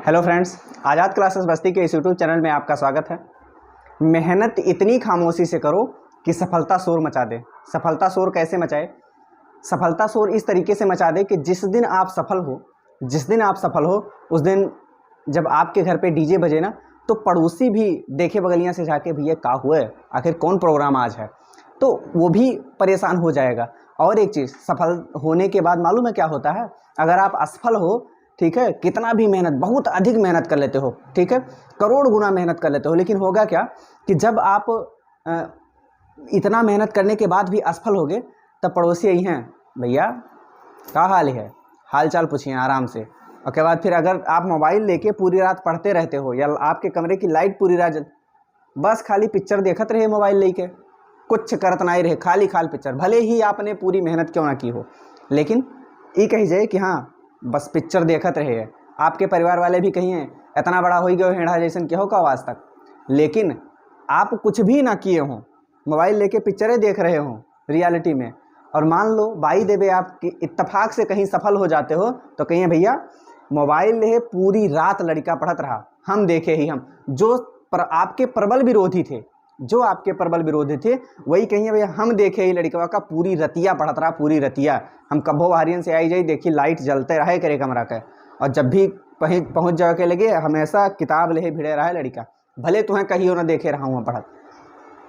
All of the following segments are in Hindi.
हेलो फ्रेंड्स, आज़ाद क्लासेस बस्ती के इस यूट्यूब चैनल में आपका स्वागत है। मेहनत इतनी खामोशी से करो कि सफलता शोर मचा दे। सफलता शोर कैसे मचाए? सफलता शोर इस तरीके से मचा दे कि जिस दिन आप सफल हो उस दिन जब आपके घर पे डीजे बजे ना, तो पड़ोसी भी देखे बगलियां से जाके भैया क्या हुआ है, आखिर कौन प्रोग्राम आज है, तो वो भी परेशान हो जाएगा। और एक चीज़, सफल होने के बाद मालूम है क्या होता है? अगर आप असफल हो, ठीक है, कितना भी मेहनत, बहुत अधिक मेहनत कर लेते हो, ठीक है, करोड़ गुना मेहनत कर लेते हो, लेकिन होगा क्या कि जब आप इतना मेहनत करने के बाद भी असफल होगे, तब पड़ोसी यही हैं, भैया क्या हाल है, हाल चाल पूछिए आराम से। और के बाद फिर अगर आप मोबाइल लेके पूरी रात पढ़ते रहते हो या आपके कमरे की लाइट पूरी रात बस खाली पिक्चर देखत रहे मोबाइल लेके, कुछ करत नहीं रहे, खाली पिक्चर, भले ही आपने पूरी मेहनत क्यों ना की हो, लेकिन ये कही जाए कि हाँ बस पिक्चर देखत रहे है। आपके परिवार वाले भी कहिए इतना बड़ा हो गया हेड़ा जैसन क्या हो का आज तक, लेकिन आप कुछ भी ना किए हों, मोबाइल लेके पिक्चरें देख रहे हों रियलिटी में, और मान लो बाई देवे आप इत्तेफाक से कहीं सफल हो जाते हो, तो कहिए भैया मोबाइल ले पूरी रात लड़का पढ़त रहा, हम देखे ही, हम जो आपके प्रबल विरोधी थे वही कहिए भैया हम देखे ही लड़कवा का पूरी रतिया पढ़त रहा, पूरी रतिया। हम कब्बो बाहरियन से आई जाई देखी लाइट जलते रहे करे कमरा के, और जब भी पहुँच जाए के लगे हमेशा किताब ले भिड़े रहा लड़का, भले तुम्हें कहीं ना देखे रहा हूँ पढ़त।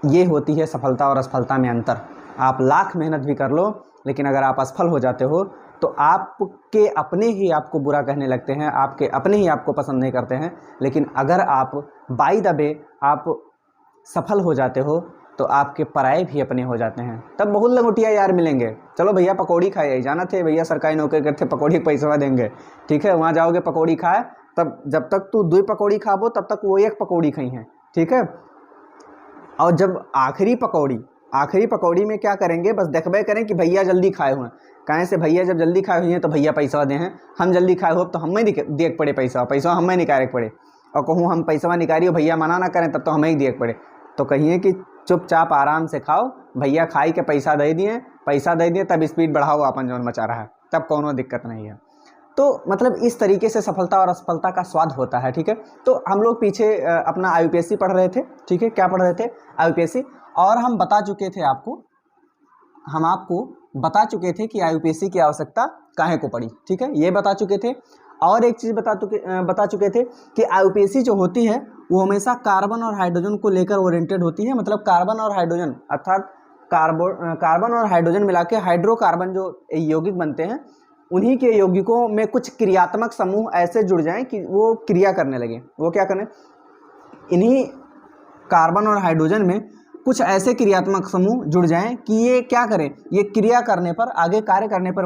ये होती है सफलता और असफलता में अंतर। आप लाख मेहनत भी कर लो, लेकिन अगर आप असफल हो जाते हो तो आपके अपने ही आपको बुरा कहने लगते हैं, आपके अपने ही आपको पसंद नहीं करते हैं। लेकिन अगर आप बाई द वे आप सफल हो जाते हो तो आपके पराये भी अपने हो जाते हैं। तब बहुत लंगोटिया यार मिलेंगे, चलो भैया पकौड़ी खाए, जाना थे भैया सरकारी नौकरी करते, पकौड़ी पैसा देंगे, ठीक है, वहाँ जाओगे पकौड़ी खाए, तब जब तक तू 2 पकौड़ी खाबो तब तक वो 1 पकौड़ी खाई हैं, ठीक है। और जब आखिरी पकौड़ी में क्या करेंगे, बस देखबे करें कि भैया जल्दी खाए हुए हैं, कहें से भैया जब जल्दी खाए हुए हैं तो भैया पैसा दे हैं, हम जल्दी खाए हो तो हमें देख पड़े पैसा हमें निकाले पड़े, और कहूँ हम पैसा निकालिए भैया मना ना करें तब तो हमें ही देख पड़े। तो कहिए कि चुपचाप आराम से खाओ, भैया खाई के पैसा दे दिए तब स्पीड बढ़ाओ अपन जौन मचा रहा है, तब कोनो दिक्कत नहीं है। तो मतलब इस तरीके से सफलता और असफलता का स्वाद होता है, ठीक है। तो हम लोग पीछे अपना IUPAC पढ़ रहे थे, ठीक है, क्या पढ़ रहे थे? IUPAC। और हम बता चुके थे आपको कि IUPAC की आवश्यकता काहे को पड़ी, ठीक है, ये बता चुके थे। और एक चीज़ बता चुके थे कि IUPAC जो होती है वो हमेशा कार्बन और हाइड्रोजन को लेकर ओरिएंटेड होती है। मतलब कार्बन और हाइड्रोजन अर्थात कार्बन और हाइड्रोजन मिला के हाइड्रोकार्बन जो यौगिक बनते हैं, उन्हीं के यौगिकों में कुछ क्रियात्मक समूह ऐसे जुड़ जाएं कि वो क्रिया करने लगे। वो क्या करें? इन्हीं कार्बन और हाइड्रोजन में कुछ ऐसे क्रियात्मक समूह जुड़ जाएं कि ये क्या करें, ये क्रिया करने पर, आगे कार्य करने पर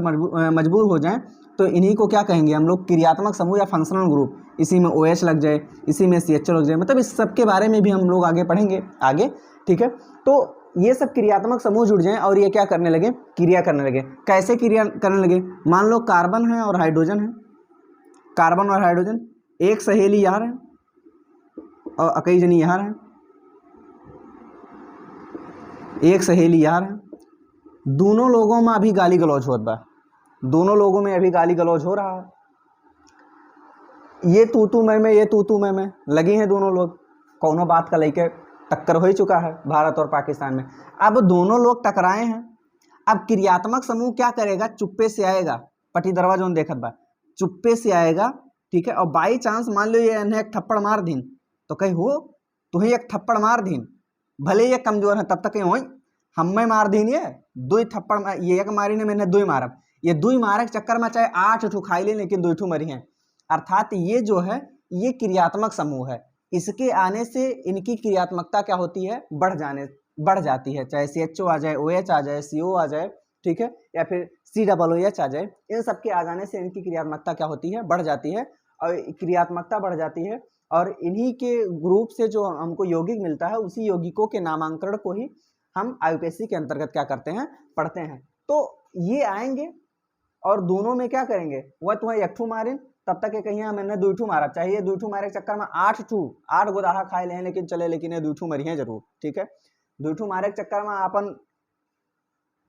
मजबूर हो जाएं। तो इन्हीं को क्या कहेंगे हम लोग? क्रियात्मक समूह या फंक्शनल ग्रुप। इसी में OH लग जाए, इसी में CHO लग जाए, मतलब इस सब के बारे में भी हम लोग आगे पढ़ेंगे आगे, ठीक है। तो ये सब क्रियात्मक समूह जुड़ जाएं और ये क्या करने लगे? क्रिया करने लगे। कैसे क्रिया करने लगे? मान लो कार्बन है और हाइड्रोजन है, कार्बन और हाइड्रोजन, एक सहेली यार है और कई जनी यार है, एक सहेली यार है, दोनों लोगों में अभी गाली गलौज होत बा, दोनों लोगों में अभी गाली गलौज हो रहा है, ये तू मैं लगी हैं दोनों लोग, कौनो बात का लेके टक्कर हो ही चुका है भारत और पाकिस्तान में। अब दोनों लोग टकराए हैं, अब क्रियात्मक समूह क्या करेगा? चुप्पे से आएगा, पटी दरवाजा देखत बा, चुप्पे से आएगा, ठीक है। और बाई चांस मान लो ये इन्हें एक थप्पड़ मार दीन, तो कहीं हो तुम्हें एक थप्पड़ मार दीन, भले ये कमजोर है तब तक हो हमें मार दीन, ये 2 थप्पड़, ये एक मारी ने मैंने 2 मारब, ये 2 मारे के चक्कर में चाहे 8 ठू खाई ले लेकिन 2 ठू मरी हैं। अर्थात ये जो है ये क्रियात्मक समूह है, इसके आने से इनकी क्रियात्मकता क्या होती है? बढ़ जाती है, चाहे CHO आ जाए, OH आ जाए, CO आ जाए, ठीक है, या फिर COOH आ जाए, इन सब के आ जाने से इनकी क्रियात्मकता क्या होती है? बढ़ जाती है। और क्रियात्मकता बढ़ जाती है और इन्हीं के ग्रुप से जो हमको यौगिक मिलता है, उसी यौगिकों के नामांकन को ही हम IUPAC के अंतर्गत क्या करते हैं? पढ़ते हैं। तो ये आएंगे और दोनों में क्या करेंगे? वह तुम्हें 1 ठू मारिन तब तक कहीं मैंने 2 ठू मारा, चाहिए 2 ठू मारे के चक्कर में 8 गोदाहा खाए ले, लेकिन चले, लेकिन ये 2 ठू मरी है जरूर, ठीक है। 2 ठू मारे के चक्कर में अपन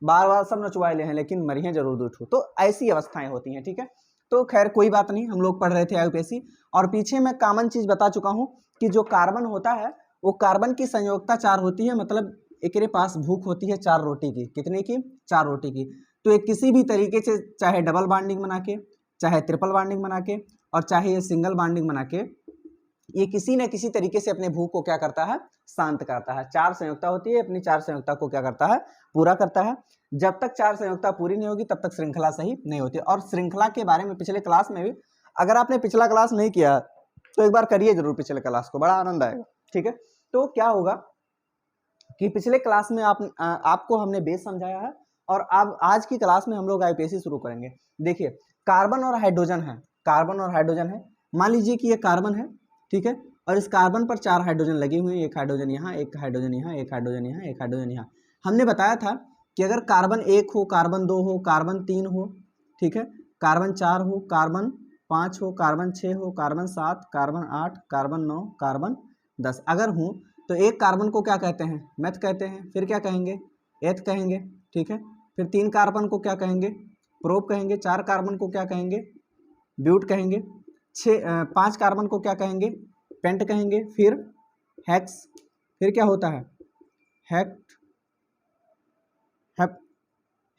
बार सब नचवाए ले हैं, लेकिन मरी हैं जरूर 2 ठू। तो ऐसी अवस्थाएं होती हैं, ठीक है। तो खैर कोई बात नहीं, हम लोग पढ़ रहे थे आईयूपीएससी। और पीछे मैं कॉमन चीज बता चुका हूँ कि जो कार्बन होता है वो कार्बन की संयोजकता 4 होती है, मतलब एक के पास भूख होती है 4 रोटी की। कितने की? 4 रोटी की। तो ये किसी भी तरीके से, चाहे डबल बॉन्डिंग बना के, चाहे ट्रिपल बॉन्डिंग बना के, और चाहे ये सिंगल बॉन्डिंग बना के, ये किसी न किसी तरीके से अपने भूख को क्या करता है? शांत करता है। 4 संयोजकता होती है, अपनी 4 संयोजकता को क्या करता है? पूरा करता है। जब तक 4 संयोजकता पूरी नहीं होगी तब तक श्रृंखला सही नहीं होती। और श्रृंखला के बारे में पिछले क्लास में भी, अगर आपने पिछला क्लास नहीं किया तो एक बार करिए जरूर पिछले क्लास को, बड़ा आनंद आएगा। ठीक है, तो क्या होगा कि पिछले क्लास में आपको हमने बेस समझाया है, और अब आज की क्लास में हम लोग आईपीएससी शुरू करेंगे। देखिए, कार्बन और हाइड्रोजन है, कार्बन और हाइड्रोजन है। मान लीजिए कि ये कार्बन है, ठीक है, और इस कार्बन पर 4 हाइड्रोजन लगे हुए हैं, एक हाइड्रोजन यहाँ, एक हाइड्रोजन यहाँ, एक हाइड्रोजन यहाँ, एक हाइड्रोजन यहाँ। हमने बताया था कि अगर कार्बन 1 हो, कार्बन 2 हो, कार्बन 3 हो, ठीक है, कार्बन 4 हो, कार्बन 5 हो, कार्बन 6 हो, कार्बन 7, कार्बन 8, कार्बन 9, कार्बन 10 अगर हूँ, तो एक कार्बन को क्या कहते हैं? मेथ कहते हैं। फिर क्या कहेंगे? एथ कहेंगे, ठीक है। फिर 3 कार्बन को क्या कहेंगे? प्रोप कहेंगे। 4 कार्बन को क्या कहेंगे? ब्यूट कहेंगे। 5 कार्बन को क्या कहेंगे? पेंट कहेंगे। फिर हेक्स, फिर क्या होता है?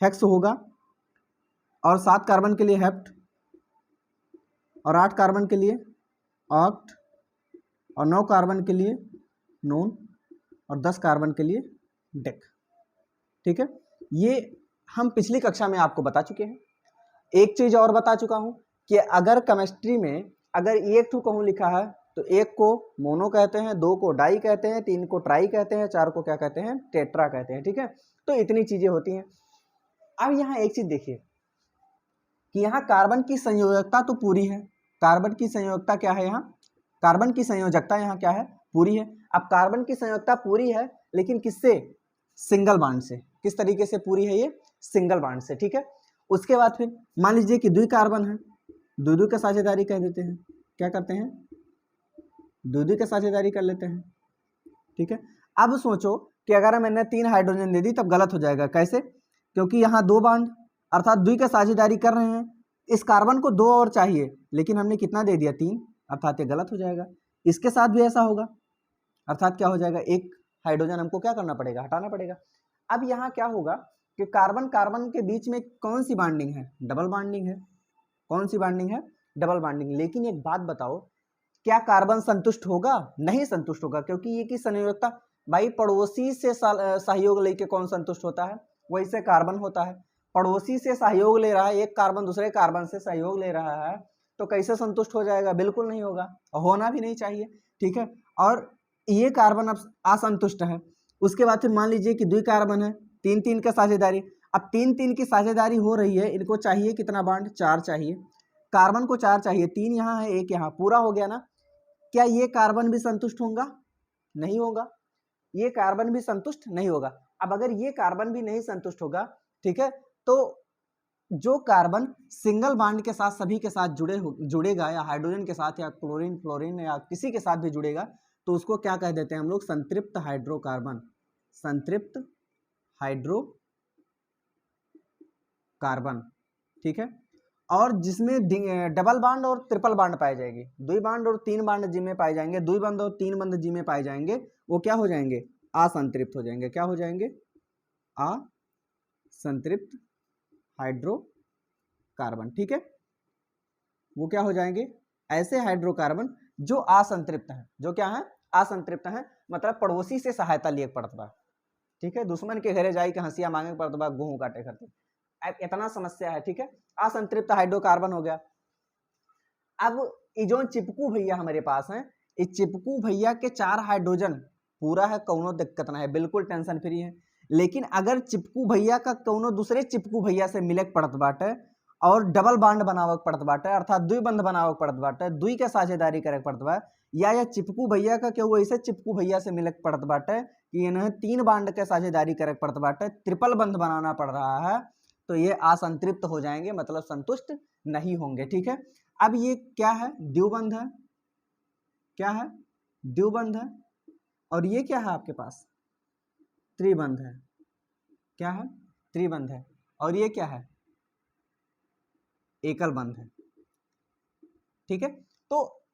हेक्स होगा। और 7 कार्बन के लिए हेप्ट, और 8 कार्बन के लिए ऑक्ट, और 9 कार्बन के लिए नोन, और 10 कार्बन के लिए डेक। ठीक है, ये हम पिछली कक्षा में आपको बता चुके हैं। एक चीज और बता चुका हूं कि अगर केमिस्ट्री में अगर एक टू कहूं लिखा है तो एक को मोनो कहते हैं, 2 को डाई कहते हैं, 3 को ट्राई कहते हैं, 4 को क्या कहते हैं? टेट्रा कहते हैं। ठीक है, तो इतनी चीजें होती हैं। अब यहाँ एक चीज देखिए कि यहाँ कार्बन की संयोजकता तो पूरी है। कार्बन की संयोजकता क्या है? यहाँ कार्बन की संयोजकता यहाँ क्या है? पूरी है। अब कार्बन की संयोजकता पूरी है, लेकिन किससे? सिंगल बॉन्ड से। किस तरीके से पूरी है ये? सिंगल बॉन्ड से। ठीक है, उसके बाद फिर मान लीजिए कि 2 कार्बन है, 2 का साझेदारी कर देते हैं। क्या करते हैं? 2 का साझेदारी कर लेते हैं। ठीक है, अब सोचो कि अगर मैंने 3 हाइड्रोजन दे दी तब गलत हो जाएगा। कैसे? क्योंकि यहाँ 2 बॉन्ड अर्थात 2 का साझेदारी कर रहे हैं। इस कार्बन को 2 और चाहिए, लेकिन हमने कितना दे दिया? 3, अर्थात ये गलत हो जाएगा। इसके साथ भी ऐसा होगा, अर्थात क्या हो जाएगा? एक हाइड्रोजन हमको क्या करना पड़ेगा? हटाना पड़ेगा। अब यहाँ क्या होगा कि कार्बन कार्बन के बीच में कौन सी बॉन्डिंग है? डबल बॉन्डिंग है। कौन सी बॉन्डिंग है? Double bonding. लेकिन एक बात बताओ, क्या कार्बन संतुष्ट होगा? नहीं संतुष्ट होगा, क्योंकि ये की संयोजकता, भाई पड़ोसी से सहयोग लेके कौन संतुष्ट होता है? वैसे कार्बन होता है। पड़ोसी से सहयोग ले रहा है, एक कार्बन दूसरे कार्बन से सहयोग ले रहा है, तो कैसे संतुष्ट हो जाएगा? बिल्कुल नहीं होगा, होना भी नहीं चाहिए। ठीक है, और ये कार्बन अब असंतुष्ट है। उसके बाद फिर मान लीजिए कि 2 कार्बन है, 3 का साझेदारी। अब 3 की साझेदारी हो रही है, इनको चाहिए कितना बॉन्ड? 4 चाहिए। कार्बन को 4 चाहिए, 3 यहाँ है, 1 यहाँ, पूरा हो गया ना? क्या ये कार्बन भी संतुष्ट होगा? नहीं होगा, ये कार्बन भी संतुष्ट नहीं होगा। अब अगर ये कार्बन भी नहीं संतुष्ट होगा, ठीक है, तो जो कार्बन सिंगल बॉन्ड के साथ सभी के साथ जुड़ेगा, या हाइड्रोजन के साथ, या क्लोरीन फ्लोरीन, या किसी के साथ भी जुड़ेगा, तो उसको क्या कह देते हैं हम लोग? संतृप्त हाइड्रोकार्बन। संतृप्त हाइड्रोकार्बन। ठीक है, और जिसमें डबल बॉन्ड और ट्रिपल बॉन्ड पाए जाएंगे, 2 बॉन्ड और 3 बॉन्ड जिसमें पाए जाएंगे, 2 बॉन्ड और 3 बॉन्ड जिसमें पाए जाएंगे, वो क्या हो जाएंगे? असंतृप्त हो जाएंगे। क्या हो जाएंगे? असंतृप्त हाइड्रोकार्बन। ठीक है, वो क्या हो जाएंगे? ऐसे हाइड्रोकार्बन जो असंतृप्त है। जो क्या है? असंतृप्त है, मतलब पड़ोसी से सहायता लिए पड़त बा। ठीक है, दुश्मन के घरे जाई के हंसिया मांगे पड़त बा, गेहूं काटे करते, इतना समस्या है। ठीक है, असंतृप्त हाइड्रोकार्बन हो गया। अब ये जो चिपकू भैया हमारे पास है, इस चिपकू भैया के 4 हाइड्रोजन पूरा है, कौनो दिक्कत ना है, बिल्कुल टेंशन फ्री है। लेकिन अगर चिपकू भैया का कौनो दूसरे चिपकू भैया से मिलक पड़त बाटे और डबल बॉन्ड बनावक पड़त बाटे, अर्थात 2 बंध बनावक पड़त बाटे, 2 के साझेदारी करे पड़त बा, या चिपकू भैया का केहू ऐसे चिपकू भैया से मिलक पड़त बाटे कि इन्हें 3 बॉन्ड के साझेदारी करे पड़त बाटे, ट्रिपल बंध बनाना पड़ रहा है, तो ये असंतृप्त हो जाएंगे, मतलब संतुष्ट नहीं होंगे। ठीक है, अब ये क्या है? द्विबंध है। क्या है? द्विबंध है। और ये क्या है आपके पास? त्रिबंध है। क्या है? त्रिबंध है। और ये क्या है? एकल बंध है। ठीक है। तो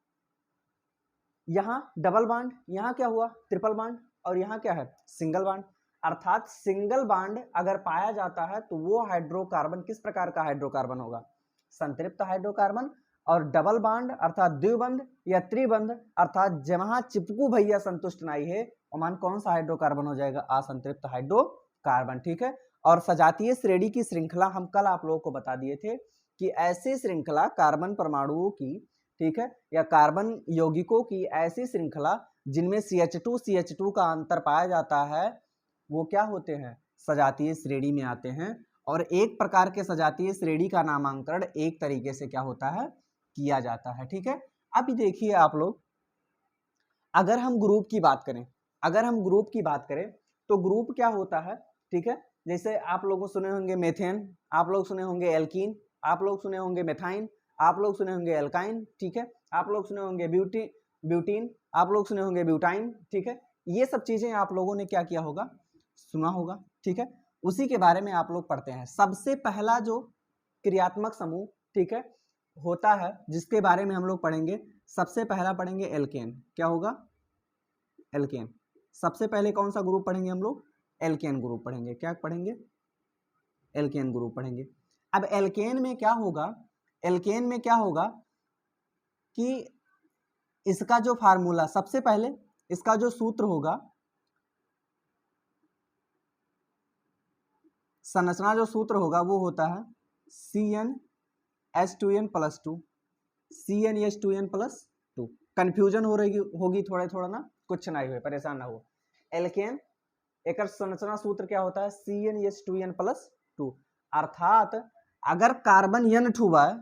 यहाँ डबल बॉन्ड, यहाँ क्या हुआ ट्रिपल बॉन्ड, और यहाँ क्या है सिंगल बॉन्ड। अर्थात सिंगल बॉन्ड अगर पाया जाता है तो वो हाइड्रोकार्बन किस प्रकार का हाइड्रोकार्बन होगा, संतृप्त हाइड्रोकार्बन। और डबल बॉन्ड अर्थात द्विबंध या त्रिबंध अर्थात जहां चिपकू भैया संतुष्ट नहीं है ओमान कौन सा हाइड्रोकार्बन हो जाएगा, असंतृप्त हाइड्रोकार्बन। ठीक है। और सजातीय श्रेणी की श्रृंखला हम कल आप लोगों को बता दिए थे कि ऐसी श्रृंखला कार्बन परमाणुओं की, ठीक है, या कार्बन यौगिकों की ऐसी श्रृंखला जिनमें CH2 का अंतर पाया जाता है वो क्या होते हैं, सजातीय श्रेणी में आते हैं। और एक प्रकार के सजातीय श्रेणी का नामांकन एक तरीके से क्या होता है, किया जाता है। ठीक है। अभी देखिए आप लोग, अगर हम ग्रुप की बात करें, अगर हम ग्रुप की बात करें तो ग्रुप क्या होता है, ठीक है, जैसे आप लोग सुने होंगे मेथेन, आप लोग सुने होंगे एल्कीन, आप लोग सुने होंगे मेथाइन, आप लोग सुने होंगे एल्काइन, ठीक है, आप लोग सुने होंगे ब्यूटीन, आप लोग सुने होंगे ब्यूटाइन। ठीक है। ये सब चीजें आप लोगों ने क्या किया होगा, सुना होगा। ठीक है। उसी के बारे में आप लोग पढ़ते हैं। सबसे पहला जो क्रियात्मक समूह, ठीक है, होता है जिसके बारे में हम लोग पढ़ेंगे, सबसे पहला पढ़ेंगे एल्केन। क्या होगा, एल्केन। सबसे पहले कौन सा ग्रुप पढ़ेंगे हम लोग, एल्केन ग्रुप पढ़ेंगे। क्या पढ़ेंगे, एल्केन ग्रुप पढ़ेंगे। अब एल्केन में क्या होगा, एल्केन में क्या होगा कि इसका जो फार्मूला, सबसे पहले इसका जो सूत्र होगा, संरचना जो सूत्र होगा वो होता है CnH2n+2, CnH2n+2। कंफ्यूजन हो रही होगी थोड़ा थोड़ा ना, कुछ नहीं हुए, परेशान ना हो। एल्केन एक संरचना सूत्र क्या होता है, CnH2n+2। अर्थात अगर कार्बन n ठुआ है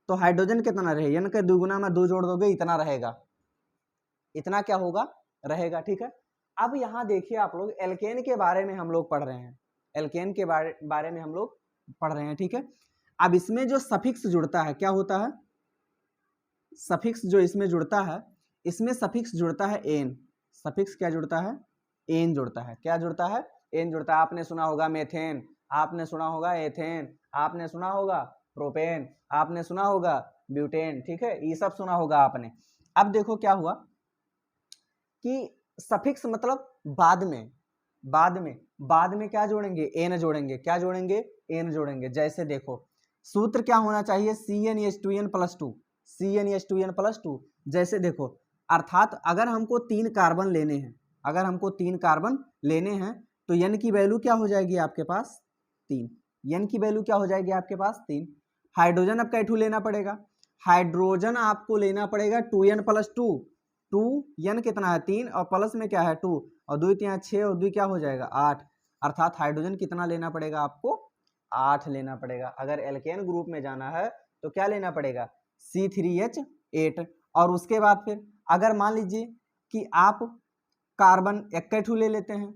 तो हाइड्रोजन कितना रहे, n के दुगुना में 2 जोड़ दोगे इतना रहेगा, इतना क्या होगा रहेगा। ठीक है। अब यहाँ देखिए आप लोग, एल्केन के बारे में हम लोग पढ़ रहे हैं, एल्केन के बारे में हम लोग पढ़ रहे हैं। ठीक है। अब इसमें जो सफिक्स जुड़ता है क्या होता है, सफिक्स जो इसमें जुड़ता है, इसमें सफिक्स जुड़ता है एन। सफिक्स क्या जुड़ता है, एन जुड़ता है। क्या जुड़ता है, एन जुड़ता है। आपने सुना होगा मेथेन, आपने सुना होगा एथेन, आपने सुना होगा प्रोपेन, आपने सुना होगा ब्यूटेन। ठीक है, ये सब सुना होगा आपने। अब देखो क्या हुआ कि सफिक्स मतलब बाद में, बाद में क्या जोड़ेंगे, एन जोड़ेंगे। क्या जोड़ेंगे, एन जोड़ेंगे। जैसे देखो सूत्र क्या होना चाहिए, CnH2n+2, CnH2n+2। जैसे देखो, अर्थात अगर हमको 3 कार्बन लेने हैं, अगर हमको 3 कार्बन लेने हैं तो n की वैल्यू क्या हो जाएगी आपके पास 3, n की वैल्यू क्या हो जाएगी आपके पास 3। हाइड्रोजन अब कैठू लेना पड़ेगा, हाइड्रोजन आपको लेना पड़ेगा 2n+2, 2n कितना है 3 और प्लस में क्या है 2 और 2 यहाँ 6 और 2 क्या हो जाएगा 8। अर्थात हाइड्रोजन कितना लेना पड़ेगा आपको 8 लेना पड़ेगा। अगर एल्केन ग्रुप में जाना है तो क्या लेना पड़ेगा C3H8। और उसके बाद फिर अगर मान लीजिए कि आप कार्बन इक्कठू ले लेते हैं,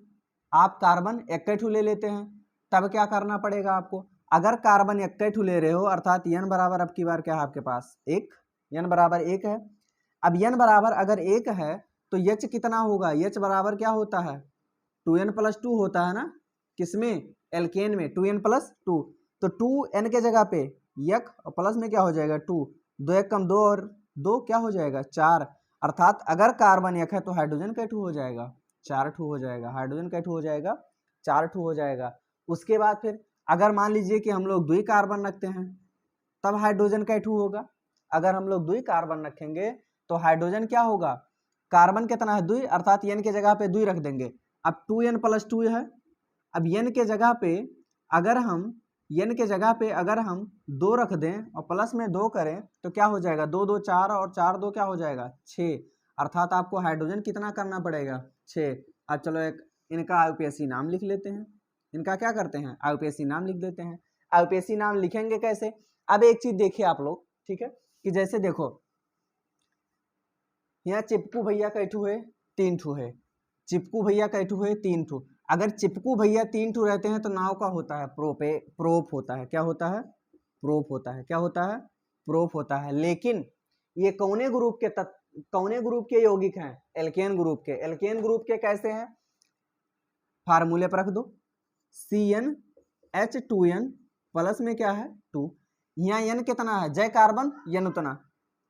आप कार्बन इक्कठू ले लेते हैं, तब क्या करना पड़ेगा आपको, अगर कार्बन इक्कठू ले रहे हो अर्थात n बराबर अब की बार क्या है आपके पास 1, n बराबर 1 है। अब n बराबर अगर 1 है तो h कितना होगा, h बराबर क्या होता है 2n+2 होता है ना, किसमें एल्केन में 2n+2। तो 2n के जगह पे यक और प्लस में क्या हो जाएगा 2, 2 1 कम 2 और 2 क्या हो जाएगा 4। अर्थात अगर कार्बन एक है तो हाइड्रोजन का 2 हो जाएगा 4 ठू हो जाएगा, हाइड्रोजन का 2 हो जाएगा 4 ठू हो जाएगा। उसके बाद फिर अगर मान लीजिए कि हम लोग 2 कार्बन रखते हैं तब हाइड्रोजन का 2 होगा। अगर हम लोग 2 कार्बन रखेंगे तो हाइड्रोजन क्या होगा, कार्बन कितना है 2 अर्थात n के जगह पे 2 रख देंगे। अब 2n+2 है, अब n के जगह पे अगर हम n के जगह पे अगर हम 2 रख दें और प्लस में 2 करें तो क्या हो जाएगा 2 2 4 और 4 2 क्या हो जाएगा 6। अर्थात आपको हाइड्रोजन कितना करना पड़ेगा 6। अब चलो एक इनका IUPAC नाम लिख लेते हैं, इनका क्या करते हैं IUPAC नाम लिख देते हैं। IUPAC नाम लिखेंगे कैसे, अब एक चीज देखिए आप लोग, ठीक है, कि जैसे देखो यहाँ चिपकू भैया का 2 है 3 ठू है, चिपकू भैया का 2 है 3 ठू। अगर चिपकू भैया 3 ठू रहते हैं तो नाव का होता है प्रोप होता है। क्या होता है, प्रोप होता है। क्या होता है, प्रोप होता है। लेकिन ये कौने ग्रुप के यौगिक हैं, एल्केन ग्रुप के। एल्केन ग्रुप के कैसे हैं, फार्मूले पर रख दो CnH2n प्लस में क्या है 2, यहाँ n कितना है जय कार्बन n उतना,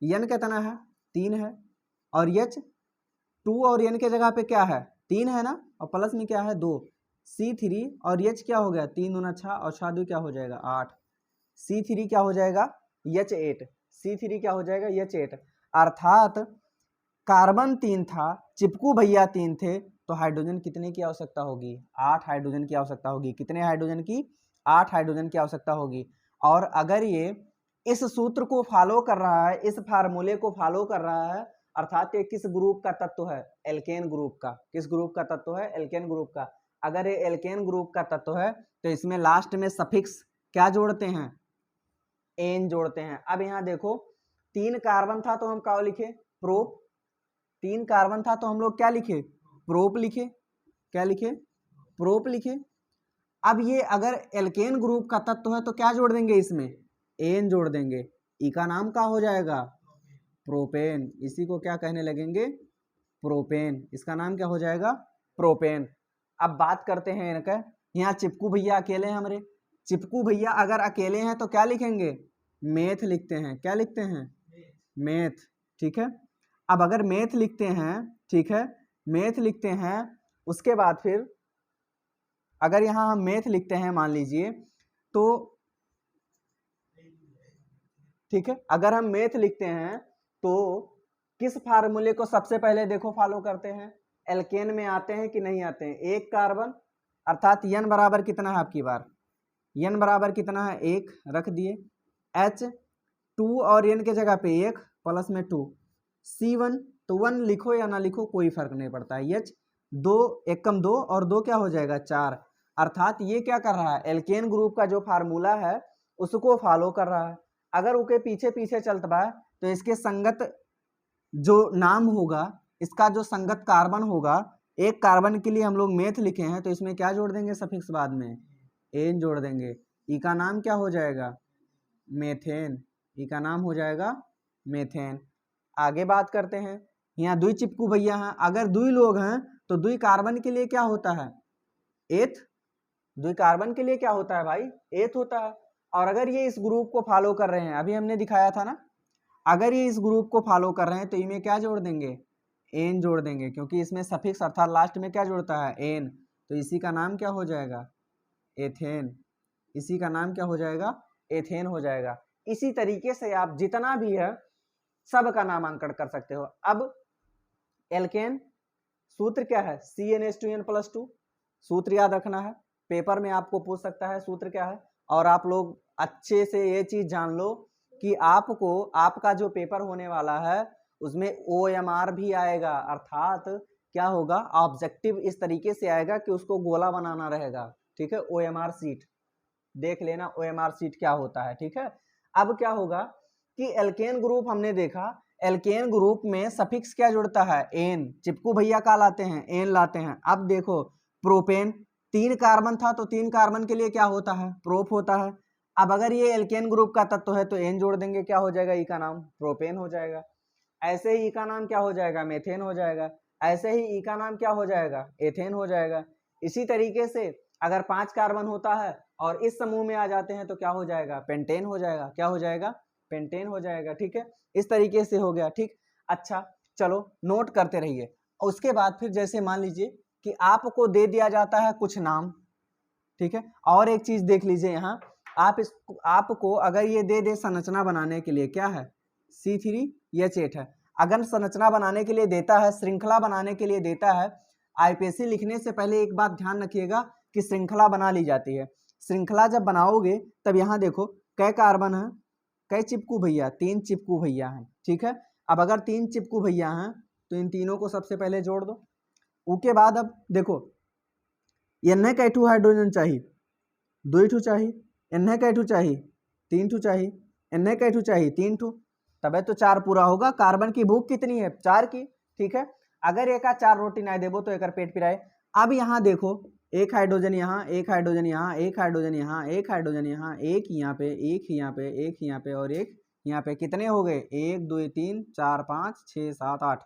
n कितना है 3 है, और H 2 और n के जगह पे क्या है 3 है ना, और प्लस में क्या है 2, C3 और H क्या हो गया 3 दूना 6 और 6 2 क्या हो जाएगा 8, C3 क्या हो जाएगा H8, C3 क्या हो जाएगा H8। अर्थात कार्बन 3 था, चिपकू भैया 3 थे, तो हाइड्रोजन कितने की आवश्यकता होगी 8 हाइड्रोजन की आवश्यकता होगी। कितने हाइड्रोजन की 8 हाइड्रोजन की आवश्यकता होगी। और अगर ये इस सूत्र को फॉलो कर रहा है, इस फार्मूले को फॉलो कर रहा है, अर्थात ये किस ग्रुप का तत्व है एल्केन ग्रुप का, किस ग्रुप का तत्व है एल्केन ग्रुप का। अगर ये एल्केन ग्रुप का तत्व है तो इसमें लास्ट में सफिक्स क्या जोड़ते हैं एन जोड़ते हैं। अब यहाँ देखो 3 कार्बन था तो हम क्या लिखे प्रोप, 3 कार्बन था तो हम लोग क्या लिखे प्रोप लिखे, क्या लिखे प्रोप लिखे। अब ये अगर एल्केन ग्रुप का तत्व है तो क्या जोड़ देंगे इसमें एन जोड़ देंगे, ई का नाम क्या हो जाएगा प्रोपेन, इसी को क्या कहने लगेंगे प्रोपेन, इसका नाम क्या हो जाएगा प्रोपेन। अब बात करते हैं इनका, यहाँ चिपकू भैया अकेले हैं हमारे, चिपकू भैया अगर अकेले हैं तो क्या लिखेंगे मेथ लिखते हैं, क्या लिखते हैं मेथ, ठीक है। अब अगर मेथ लिखते हैं, ठीक है मेथ लिखते हैं, उसके बाद फिर अगर यहाँ हम मेथ लिखते हैं मान लीजिए तो, ठीक है अगर हम मेथ लिखते हैं तो किस फार्मूले को सबसे पहले देखो फॉलो करते हैं, एल्केन में आते हैं कि नहीं आते हैं, एक कार्बन अर्थात n बराबर कितना है आपकी बार, n बराबर कितना है 1 रख दिए, H 2 और n के जगह पे 1 प्लस में 2, C1 तो 1 लिखो या ना लिखो कोई फर्क नहीं पड़ता है, H 2 1 कम 2 और 2 क्या हो जाएगा 4। अर्थात ये क्या कर रहा है एल्केन ग्रुप का जो फार्मूला है उसको फॉलो कर रहा है। अगर उसके पीछे पीछे चलता है तो इसके संगत जो नाम होगा, इसका जो संगत कार्बन होगा, एक कार्बन के लिए हम लोग मेथ लिखे हैं तो इसमें क्या जोड़ देंगे सफिक्स बाद में एन जोड़ देंगे, ई का नाम क्या हो जाएगा मेथेन, ई का नाम हो जाएगा मेथेन। आगे बात करते हैं, यहाँ दुई चिपकू भैया हैं, अगर दुई लोग हैं तो दुई कार्बन के लिए क्या होता है एथ, दुई कार्बन के लिए क्या होता है भाई एथ होता है। और अगर ये इस ग्रुप को फॉलो कर रहे हैं, अभी हमने दिखाया था ना, अगर ये इस ग्रुप को फॉलो कर रहे हैं तो इनमें क्या जोड़ देंगे एन जोड़ देंगे, क्योंकि इसमें सफिक्स अर्थात लास्ट में क्या जोड़ता है एन, तो इसी का नाम क्या हो जाएगा एथेन, इसी का नाम क्या हो जाएगा एथेन हो जाएगा। इसी तरीके से आप जितना भी है सब का नामांकन कर सकते हो। अब एल्केन सूत्र क्या है CnH2n+2, सूत्र याद रखना है, पेपर में आपको पूछ सकता है सूत्र क्या है। और आप लोग अच्छे से ये चीज जान लो कि आपको आपका जो पेपर होने वाला है उसमें OMR भी आएगा, अर्थात क्या होगा ऑब्जेक्टिव इस तरीके से आएगा कि उसको गोला बनाना रहेगा, ठीक है OMR सीट देख लेना, OMR सीट क्या होता है, ठीक है। अब क्या होगा कि एल्केन ग्रुप हमने देखा, एल्केन ग्रुप में सफिक्स क्या जुड़ता है एन, चिपकू भैया का लाते हैं एन लाते हैं। अब देखो प्रोपेन 3 कार्बन था तो 3 कार्बन के लिए क्या होता है प्रोप होता है। अब अगर ये एल्केन ग्रुप का तत्व है तो एन जोड़ देंगे, क्या हो जाएगा ई का नाम प्रोपेन हो जाएगा। ऐसे ही ई का नाम क्या हो जाएगा मेथेन हो जाएगा, ऐसे ही ई का नाम क्या हो जाएगा एथेन हो जाएगा। इसी तरीके से अगर 5 कार्बन होता है और इस समूह में आ जाते हैं तो क्या हो जाएगा पेंटेन हो जाएगा, क्या हो जाएगा पेंटेन हो जाएगा, ठीक है। इस तरीके से हो गया, ठीक। अच्छा चलो नोट करते रहिए। उसके बाद फिर जैसे मान लीजिए कि आपको दे दिया जाता है कुछ नाम, ठीक है। और एक चीज देख लीजिए यहाँ, आपको अगर ये दे दे संरचना बनाने के लिए क्या है C3H8 है, अगर संरचना बनाने के लिए देता है, श्रृंखला बनाने के लिए देता है, आईपीएससी लिखने से पहले एक बात ध्यान रखिएगा कि श्रृंखला बना ली जाती है। श्रृंखला जब बनाओगे तब यहाँ देखो कै कार्बन है, कै चिपकू भैया 3 चिपकू भैया हैं, ठीक है। अब अगर 3 चिपकू भैया हैं तो इन तीनों को सबसे पहले जोड़ दो। उसके बाद अब देखो एन कैठू हाइड्रोजन चाहिए 2 ठू चाहिए, एन कैठू चाहिए 3 ठू चाहिए, एन कैठू चाहिए 3 ठू, तबे तो 4 पूरा होगा। कार्बन की भूख कितनी है 4 की, ठीक है। अगर एक 4 रोटी ना देबो तो एक पेट पिराए। अब यहाँ देखो एक हाइड्रोजन यहाँ, एक हाइड्रोजन यहाँ, एक हाइड्रोजन यहाँ, एक हाइड्रोजन यहाँ, एक यहाँ पे, एक यहाँ पे, एक यहाँ पे और एक यहाँ पे, कितने हो गए 1 2 3 4 5 6 7 8,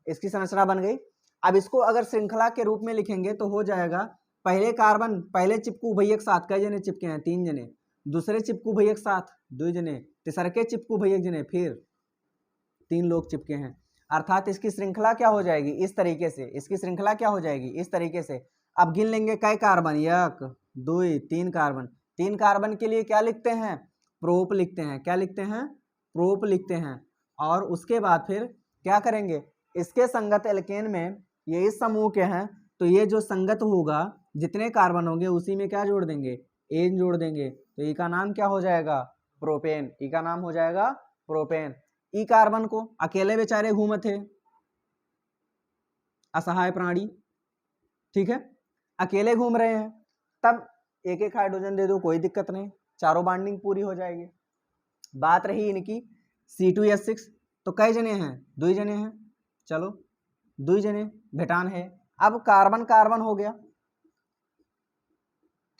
इसकी संरचना बन गई। अब इसको अगर श्रृंखला के रूप में लिखेंगे तो हो जाएगा पहले कार्बन पहले चिपकू भैया के साथ कई जने चिपके हैं 3 जने, दूसरे चिपकू भैया के साथ 2 जने, तीसरे चिपकू भैया जने, फिर 3 लोग चिपके हैं, अर्थात इसकी श्रृंखला क्या हो जाएगी, इस तरीके से, इसकी श्रृंखला क्या हो जाएगी, इस तरीके से। अब गिन लेंगे कई कार्बन, 1 2 3 कार्बन। 3 कार्बन के लिए क्या लिखते हैं, प्रोप लिखते हैं, क्या लिखते हैं, प्रोप लिखते हैं। और उसके बाद फिर क्या करेंगे, इसके संगत एल्केन में ये इस समूह के हैं, तो ये जो संगत होगा, जितने कार्बन होंगे उसी में क्या जोड़ देंगे, एन जोड़ देंगे, तो ई का नाम क्या हो जाएगा, प्रोपेन। ई का नाम हो जाएगा प्रोपेन। ई कार्बन को अकेले बेचारे घूमे थे, असहाय प्राणी, ठीक है, अकेले घूम रहे हैं, तब एक एक हाइड्रोजन दे दो, कोई दिक्कत नहीं, चारों बाइंडिंग पूरी हो जाएगी। बात रही इनकी C2H6, तो कई जने हैं, 2 जने हैं, चलो 2 जने भेटान है। अब कार्बन कार्बन हो गया,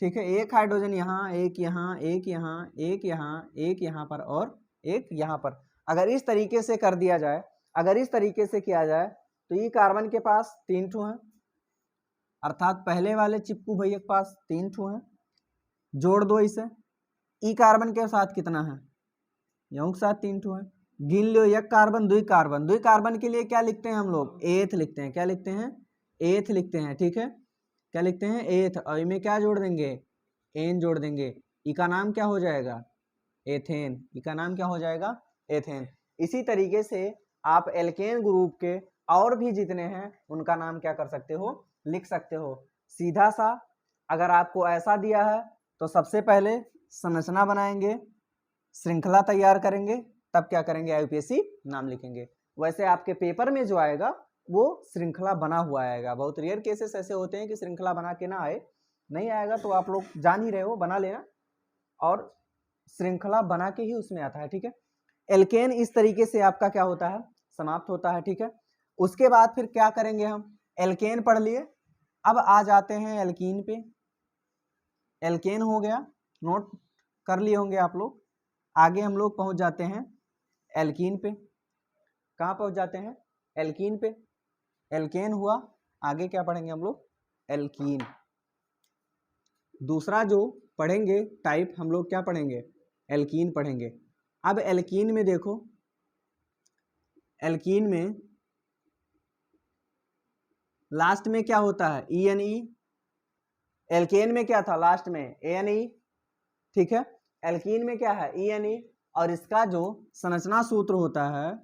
ठीक है, एक हाइड्रोजन यहाँ, एक यहाँ, एक यहाँ, एक यहाँ, एक यहाँ पर और एक यहाँ पर। अगर इस तरीके से कर दिया जाए, अगर इस तरीके से किया जाए, तो ये कार्बन के पास 3 ठो हैं, अर्थात पहले वाले चिपकू भैया के पास 3 ठो हैं, जोड़ दो इसे। ई कार्बन के साथ कितना है, यूं के साथ 3 ठो है, गिन लो, 1 कार्बन 2 कार्बन। 2 कार्बन के लिए क्या लिखते हैं हम लोग, एथ लिखते हैं, क्या लिखते हैं, एथ लिखते हैं, ठीक है, क्या लिखते हैं, एथ। और इनमें क्या जोड़ देंगे, एन जोड़ देंगे। ई का नाम क्या हो जाएगा, एथेन। ई का नाम क्या हो जाएगा, एथेन। इसी तरीके से आप एल्केन ग्रुप के और भी जितने हैं उनका नाम क्या कर सकते हो, लिख सकते हो। सीधा सा अगर आपको ऐसा दिया है तो सबसे पहले संरचना बनाएंगे, श्रृंखला तैयार करेंगे, तब क्या करेंगे, यूपीएससी नाम लिखेंगे। वैसे आपके पेपर में जो आएगा वो श्रृंखला बना हुआ आएगा। बहुत रेयर केसेस ऐसे होते हैं कि श्रृंखला बना के ना आए, नहीं आएगा तो आप लोग जान ही रहे हो, बना लेना, और श्रृंखला बना के ही उसमें आता है, ठीक है। एल्केन इस तरीके से आपका क्या होता है, समाप्त होता है, ठीक है। उसके बाद फिर क्या करेंगे, हम एल्केन पढ़ लिए, अब आ जाते हैं एल्कीन पे। एल्केन हो गया, नोट कर लिए होंगे आप लोग। आगे हम लोग पहुंच जाते हैं एल्कीन पे। कहाँ पहुंच जाते हैं, एल्कीन पे। एल्केन हुआ, आगे क्या पढ़ेंगे हम लोग, एल्कीन। दूसरा जो पढ़ेंगे टाइप हम लोग क्या पढ़ेंगे, एल्कीन पढ़ेंगे। अब एल्कीन में देखो, एल्कीन में लास्ट में क्या होता है, ENE। एल्केन में क्या था, लास्ट में ANE, ठीक है। एल्कीन में क्या है, ENE, और इसका जो संरचना सूत्र होता है,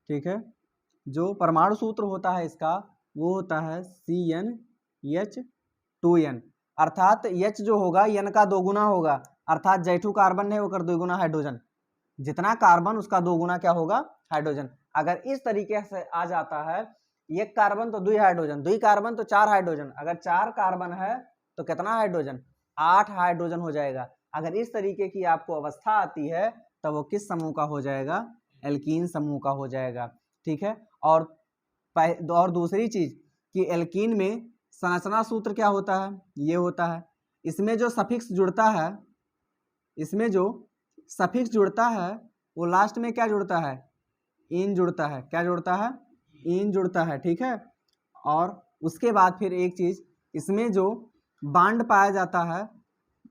ठीक है, जो परमाणु सूत्र होता है इसका, वो होता है CnH2n, अर्थात H जो होगा N का 2 गुना होगा, अर्थात जैठू कार्बन है वो 2 गुना हाइड्रोजन, जितना कार्बन उसका 2 गुना क्या होगा, हाइड्रोजन। अगर इस तरीके से आ जाता है, 1 कार्बन तो 2 हाइड्रोजन, 2 कार्बन तो 4 हाइड्रोजन, अगर 4 कार्बन है तो कितना हाइड्रोजन, 8 हाइड्रोजन हो जाएगा। अगर इस तरीके की आपको अवस्था आती है तो वो किस समूह का हो जाएगा, एल्कीन समूह का हो जाएगा, ठीक है। और दूसरी चीज कि एल्कीन में संरचना सूत्र क्या होता है, ये होता है, इसमें जो सफिक्स जुड़ता है, इसमें जो सफिक्स जुड़ता है वो लास्ट में क्या जुड़ता है, इन जुड़ता है, क्या जुड़ता है, इन जुड़ता है, ठीक है। और उसके बाद फिर एक चीज, इसमें जो बांड पाया जाता है,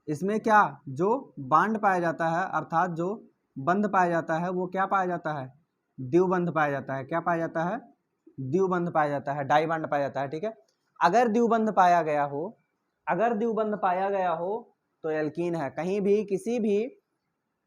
इसमें क्या जो बांड पाया जाता है, अर्थात जो बंध पाया जाता है, वो क्या पाया जाता है, द्विबंध पाया जाता है। क्या पाया जाता है, द्विबंध पाया जाता है, डाई बॉन्ड पाया जाता है, ठीक है। अगर द्विबंध पाया गया हो, अगर द्विबंध पाया गया हो तो एल्कीन है। कहीं भी किसी भी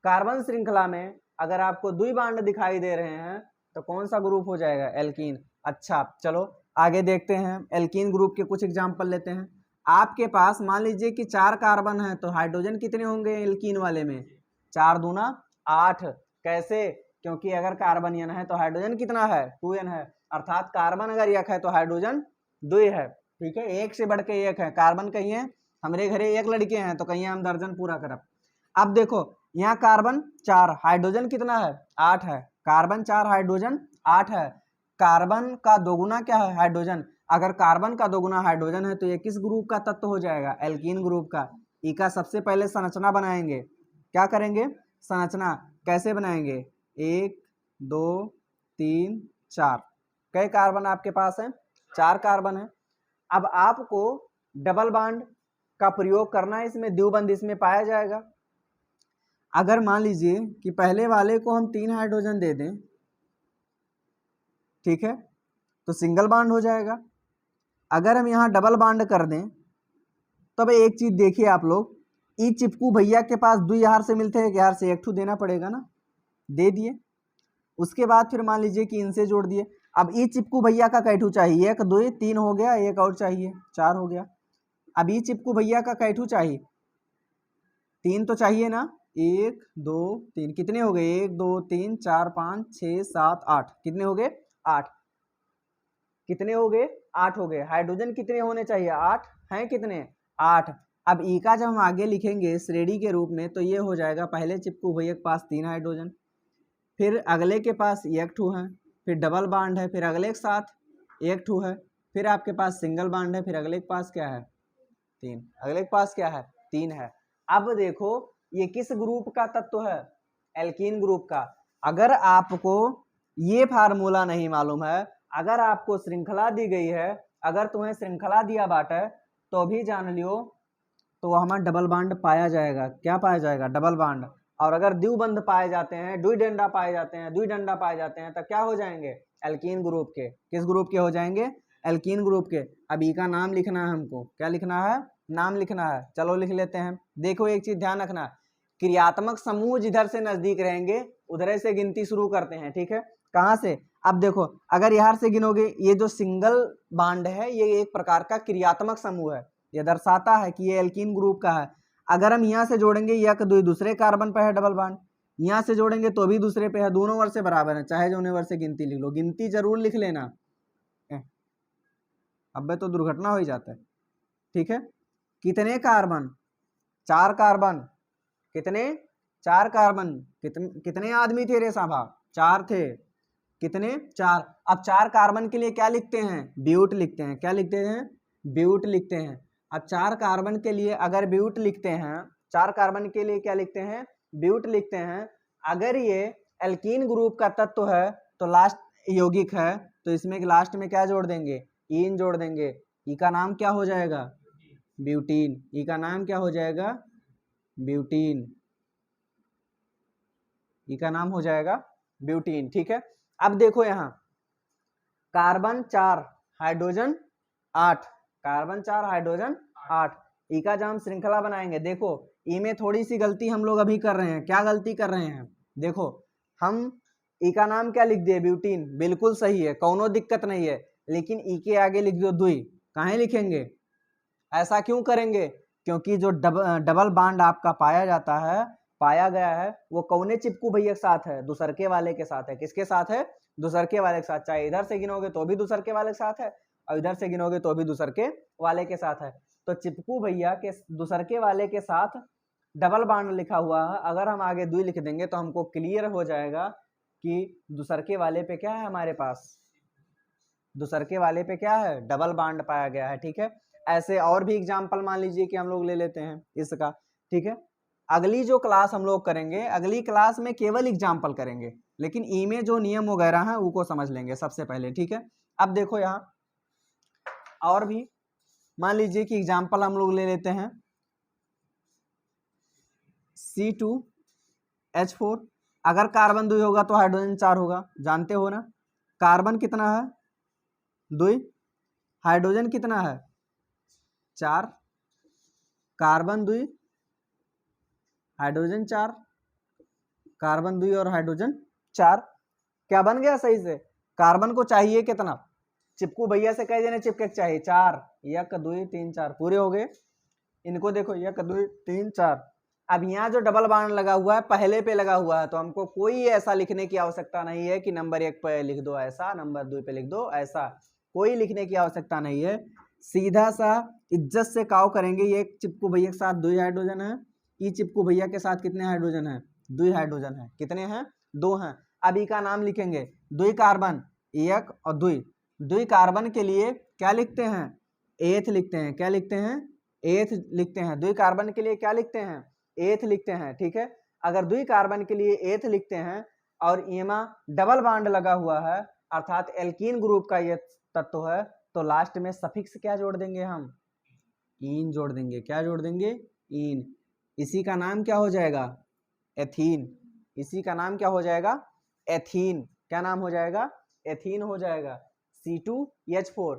कार्बन श्रृंखला में अगर आपको द्विबंध दिखाई दे रहे हैं तो कौन सा ग्रुप हो जाएगा, एल्कीन। अच्छा चलो आगे देखते हैं, एल्कीन ग्रुप के कुछ एग्जांपल लेते हैं। आपके पास मान लीजिए कि 4 कार्बन है, तो हाइड्रोजन कितने होंगे एल्कीन वाले में, 4 दूना 8। कैसे, क्योंकि अगर कार्बन n है तो हाइड्रोजन कितना है, 2n है, अर्थात कार्बन अगर 1 है तो हाइड्रोजन 2 है, ठीक है। एक से बढ़ के एक है, कार्बन कहिए हमारे घरे 1 लड़के हैं तो कहिए हम दर्जन पूरा करब। अब देखो यहाँ कार्बन 4, हाइड्रोजन कितना है, 8 है, कार्बन 4 हाइड्रोजन 8 है, कार्बन का 2 गुना क्या है, हाइड्रोजन। अगर कार्बन का 2 गुना हाइड्रोजन है तो ये किस ग्रुप का तत्व हो जाएगा, एल्कीन ग्रुप का। ई का सबसे पहले संरचना बनाएंगे, क्या करेंगे, संरचना कैसे बनाएंगे, 1 2 3 4, कई कार्बन आपके पास है, 4 कार्बन है। अब आपको डबल बॉन्ड का प्रयोग करना है, इसमें द्विबंध इसमें पाया जाएगा। अगर मान लीजिए कि पहले वाले को हम 3 हाइड्रोजन दे दें, ठीक है, तो सिंगल बॉन्ड हो जाएगा। अगर हम यहाँ डबल बॉन्ड कर दें तब एक चीज देखिए आप लोग, ई चिपकू भैया के पास 2 यहाँ से मिलते हैं, यहाँ से 1 देना पड़ेगा ना, दे दिए। उसके बाद फिर मान लीजिए कि इनसे जोड़ दिए। अब ई चिपकू भैया का कैठू चाहिए, 1 2 3 हो गया, एक और चाहिए 4 हो गया। अब ई चिपकू भैया का कैठू चाहिए 3 तो चाहिए ना, 1 2 3 कितने हो गए, 1 2 3 4 5 6 7 8, कितने हो गए 8, कितने हो गए 8 हो गए। हाइड्रोजन कितने होने चाहिए, 8 हैं, कितने 8। अब ई का जब हम आगे लिखेंगे श्रेणी के रूप में तो ये हो जाएगा, पहले चिपकू भैया के पास 3 हाइड्रोजन, फिर अगले के पास 1 है, फिर डबल बॉन्ड है, फिर अगले के साथ 1 है, फिर आपके पास सिंगल बॉन्ड है, फिर अगले के पास क्या है 3, अगले के पास क्या है 3 है। अब देखो ये किस ग्रुप का तत्व है, एल्कीन ग्रुप का। अगर आपको ये फार्मूला नहीं मालूम है, अगर आपको श्रृंखला दी गई है, अगर तुम्हें श्रृंखला दिया बाटा है तो भी जान लियो तो हमारा डबल बॉन्ड पाया जाएगा। क्या पाया जाएगा, डबल बॉन्ड। और अगर द्विबंध पाए जाते हैं, द्विडंडा पाए जाते हैं, द्विडंडा पाए जाते हैं, तब क्या हो जाएंगे, एल्कीन ग्रुप के। किस ग्रुप के हो जाएंगे, एल्कीन ग्रुप के। अब ई का नाम लिखना है हमको, क्या लिखना है, नाम लिखना है। चलो लिख लेते हैं। देखो एक चीज ध्यान रखना, क्रियात्मक समूह जिधर से नजदीक रहेंगे उधर से गिनती शुरू करते हैं, ठीक है। कहाँ से, अब देखो अगर यहाँ से गिनोगे, ये जो सिंगल बॉन्ड है ये एक प्रकार का क्रियात्मक समूह है, ये दर्शाता है कि ये एल्कीन ग्रुप का है। अगर हम यहाँ से जोड़ेंगे, यह दूसरे कार्बन पे है डबल बॉन्ड, यहाँ से जोड़ेंगे तो भी दूसरे पे है, दोनों वर्ष से बराबर है, चाहे जो वर्ष से गिनती लिख लो, गिनती जरूर लिख लेना, अब तो दुर्घटना हो ही जाता है, ठीक है। कितने कार्बन, 4 कार्बन, कितने 4 कार्बन, कितने आदमी थे रे साहबा, 4 थे, कितने 4। अब 4 कार्बन के लिए क्या लिखते हैं, ब्यूट लिखते हैं, क्या लिखते हैं, ब्यूट लिखते हैं। अब 4 कार्बन के लिए अगर ब्यूट लिखते हैं, 4 कार्बन के लिए क्या लिखते हैं, ब्यूट लिखते हैं। अगर ये एल्कीन ग्रुप का तत्व है तो लास्ट यौगिक है, तो इसमें लास्ट में क्या जोड़ देंगे, ईन जोड़ देंगे। ई का नाम क्या हो जाएगा, ब्यूटीन। ई का नाम क्या हो जाएगा, ब्यूटीन। ई का नाम हो जाएगा ब्यूटीन, ठीक है। अब देखो यहाँ कार्बन 4 हाइड्रोजन 8, कार्बन 4 हाइड्रोजन 8। ई का जब हम श्रृंखला बनाएंगे, देखो ई में थोड़ी सी गलती हम लोग अभी कर रहे हैं। क्या गलती कर रहे हैं, देखो हम ई का नाम क्या लिख दिए, ब्यूटीन, बिल्कुल सही है, कोनो दिक्कत नहीं है। लेकिन ई के आगे लिख दो दुई, कहाँ लिखेंगे, ऐसा क्यों करेंगे, क्योंकि जो डबल बॉन्ड आपका पाया जाता है, पाया गया है, वो कौने चिपकू भैया के साथ है, दूसरके वाले के साथ है। किसके साथ है, दूसरके वाले के साथ। चाहे इधर से गिनोगे तो भी दूसरके वाले के साथ है, और इधर से गिनोगे तो भी दूसरके वाले के साथ है। तो चिपकू भैया के दूसरके वाले के साथ डबल बॉन्ड लिखा हुआ है। अगर हम आगे दुई लिख देंगे तो हमको क्लियर हो जाएगा कि दूसरके वाले पे क्या है, हमारे पास दूसरके वाले पे क्या है, डबल बॉन्ड पाया गया है, ठीक है। ऐसे और भी एग्जाम्पल मान लीजिए कि हम लोग ले लेते हैं इसका, ठीक है। अगली जो क्लास हम लोग करेंगे, अगली क्लास में केवल एग्जाम्पल करेंगे, लेकिन ई में जो नियम वगैरह हैं उनको समझ लेंगे सबसे पहले, ठीक है। अब देखो यहाँ और भी मान लीजिए कि एग्जाम्पल हम लोग ले लेते हैं C2H4। अगर कार्बन 2 होगा तो हाइड्रोजन 4 होगा, जानते हो ना। कार्बन कितना है 2, हाइड्रोजन कितना है 4, कार्बन 2 हाइड्रोजन 4, कार्बन 2 और हाइड्रोजन 4। क्या बन गया सही से, कार्बन को चाहिए कितना, चिपकू भैया से कह देना चिपके चाहिए 4, 1 2 3 4 पूरे हो गए। इनको देखो 1 2 3 4। अब यहाँ जो डबल बॉन्ड लगा हुआ है पहले पे लगा हुआ है, तो हमको कोई ऐसा लिखने की आवश्यकता नहीं है कि नंबर 1 पे लिख दो ऐसा, नंबर 2 पे लिख दो ऐसा, कोई लिखने की आवश्यकता नहीं है। सीधा सा इज्जत से काव करेंगे। ये चिपकू भैया के साथ 2 हाइड्रोजन है, ई चिपकू भैया के साथ कितने हाइड्रोजन है, 2 हाइड्रोजन है, कितने हैं 2 हैं। अब ई का नाम लिखेंगे 2 कार्बन 1 और 2 कार्बन के लिए क्या लिखते हैं, एथ लिखते हैं, क्या लिखते हैं, एथ लिखते हैं। 2 कार्बन के लिए क्या लिखते हैं, एथ लिखते हैं, ठीक है। अगर 2 कार्बन के लिए एथ लिखते हैं और यहाँ डबल बॉन्ड लगा हुआ है अर्थात एल्कीन ग्रुप का ये तत्व है, तो लास्ट में सफिक्स क्या जोड़ देंगे हम, ईन जोड़ देंगे। क्या जोड़ देंगे, ईन। इसी का नाम क्या हो जाएगा, एथीन। इसी का नाम क्या हो जाएगा, एथीन। क्या नाम हो जाएगा, एथीन हो जाएगा। C2H4,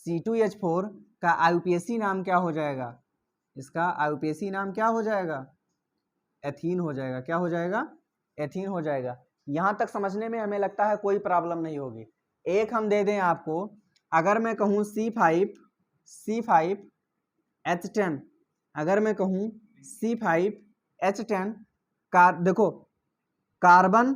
C2H4 का IUPAC नाम क्या हो जाएगा? इसका IUPAC नाम क्या हो जाएगा? एथीन हो जाएगा। क्या हो जाएगा? एथीन हो जाएगा। यहाँ तक समझने में हमें लगता है कोई प्रॉब्लम नहीं होगी। एक हम दे दें आपको, अगर मैं कहूँ C5H10, अगर मैं कहूँ C5H10 का, देखो कार्बन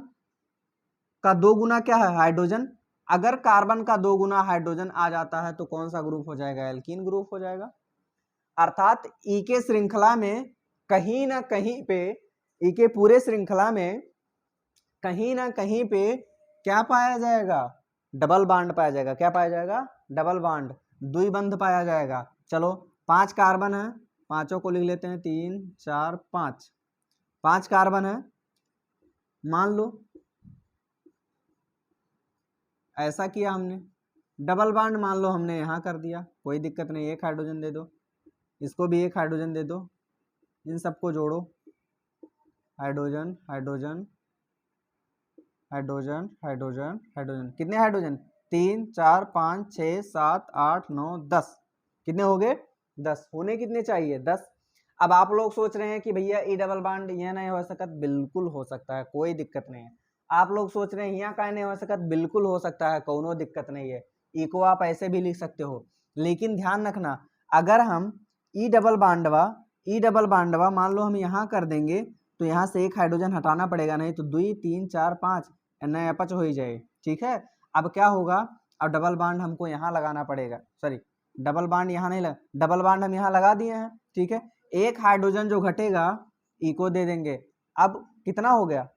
का 2 गुना क्या है? हाइड्रोजन। अगर कार्बन का 2 गुना हाइड्रोजन आ जाता है तो कौन सा ग्रुप हो जाएगा? एल्कीन ग्रुप हो जाएगा। अर्थात ई के श्रृंखला में कहीं ना कहीं पे, ई के पूरे श्रृंखला में कहीं ना कहीं पे क्या पाया जाएगा? डबल बॉन्ड पाया जाएगा। क्या पाया जाएगा? डबल बॉन्ड, द्विबंध पाया जाएगा। चलो 5 कार्बन है, पांचों को लिख लेते हैं, 3 4 5, 5 कार्बन है। मान लो ऐसा किया हमने, डबल बॉन्ड मान लो हमने यहाँ कर दिया, कोई दिक्कत नहीं। एक हाइड्रोजन दे दो, इसको भी एक हाइड्रोजन दे दो, इन सबको जोड़ो, hydrogen hydrogen hydrogen hydrogen hydrogen. कितने हाइड्रोजन? 3 4 5 6 7 8 9 10। कितने हो गए? 10। होने कितने चाहिए? 10। अब आप लोग सोच रहे हैं कि भैया ई डबल बॉन्ड यहाँ नहीं हो सकता। बिल्कुल हो सकता है, कोई दिक्कत नहीं है। आप लोग सोच रहे हैं यहाँ का नहीं हो सकता, बिल्कुल हो सकता है, कोनो दिक्कत नहीं है। ई को आप ऐसे भी लिख सकते हो, लेकिन ध्यान रखना, अगर हम ई डबल बॉन्डवा मान लो हम यहाँ कर देंगे तो यहाँ से एक हाइड्रोजन हटाना पड़ेगा, नहीं तो 2 3 4 5 नया अपच हो ही जाए। ठीक है, अब क्या होगा? अब डबल बॉन्ड हमको यहाँ लगाना पड़ेगा, सॉरी डबल बॉन्ड यहाँ नहीं लगा, डबल बॉन्ड हम यहाँ लगा दिए हैं। ठीक है, एक हाइड्रोजन जो घटेगा ई को दे देंगे। अब कितना हो गया?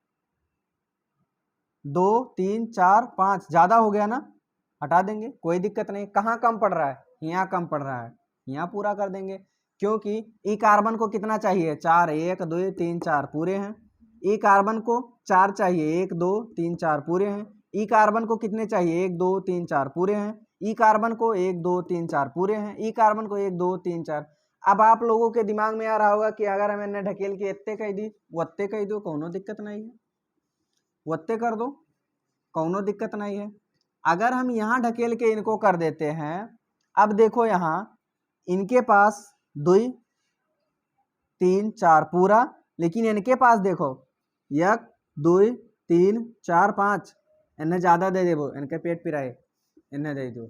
2 3 4 5, ज्यादा हो गया ना, हटा देंगे, कोई दिक्कत नहीं। कहाँ कम पड़ रहा है? यहाँ कम पड़ रहा है, यहाँ पूरा कर देंगे, क्योंकि ई कार्बन को कितना चाहिए? 4, 1 2 3 4 पूरे हैं। ई कार्बन को 4 चाहिए, 1 2 3 4 पूरे हैं। ई कार्बन को कितने चाहिए? 1 2 3 4 पूरे हैं। ई कार्बन को 1 2 3 4 पूरे हैं। ई कार्बन को 1 2 3 4। अब आप लोगों के दिमाग में आ रहा होगा कि अगर मैंने ढकेल के इतने कह दी, वत्ते कह दो, कोनो दिक्कत नहीं है, वत्ते कर दो, कोनो दिक्कत नहीं है। अगर हम यहाँ ढकेल के इनको कर देते हैं, अब देखो यहाँ इनके पास 2 3 4 पूरा, लेकिन इनके पास देखो 1 2 3 4 5, इन्हें ज्यादा दे देवो, इनके पेट पिराए, इन्हें दे दो।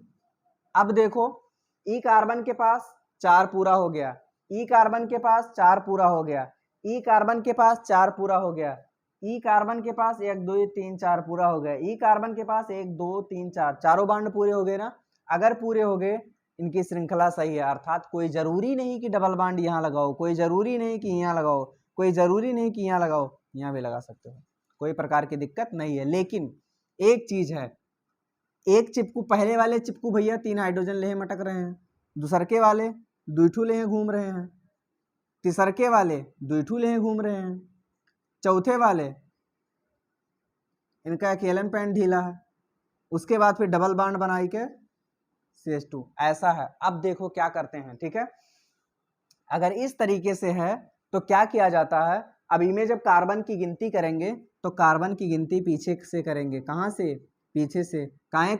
अब देखो ई कार्बन के पास 4 पूरा हो गया, ई कार्बन के पास 4 पूरा हो गया, ई कार्बन के पास 4 पूरा हो गया, ई कार्बन के पास 1 2 3 4 पूरा हो गया, ई कार्बन के पास 1 2 3 4, चारों बॉन्ड पूरे हो गए ना। अगर पूरे हो गए, इनकी श्रृंखला सही है, अर्थात कोई जरूरी नहीं कि डबल बॉन्ड यहाँ लगाओ, कोई जरूरी नहीं कि यहाँ लगाओ, कोई जरूरी नहीं कि यहाँ लगाओ, यहाँ भी लगा सकते हो, कोई प्रकार की दिक्कत नहीं है। लेकिन एक चीज है, एक चिपकू, पहले वाले चिपकू भैया 3 हाइड्रोजन लेहे मटक रहे हैं, दूसरके वाले 2 लेहे घूम रहे हैं, तीसरके वाले 2 लेहे घूम रहे हैं, चौथे वाले इनका अकेलन पेंट ढीला है, उसके बाद फिर डबल बॉन्ड बनाई के CH2, ऐसा है। अब देखो क्या करते हैं, ठीक है, अगर इस तरीके से है तो क्या किया जाता है? अब इनमें जब कार्बन की गिनती करेंगे तो कार्बन की गिनती पीछे से करेंगे। कहाँ से? पीछे से। काहे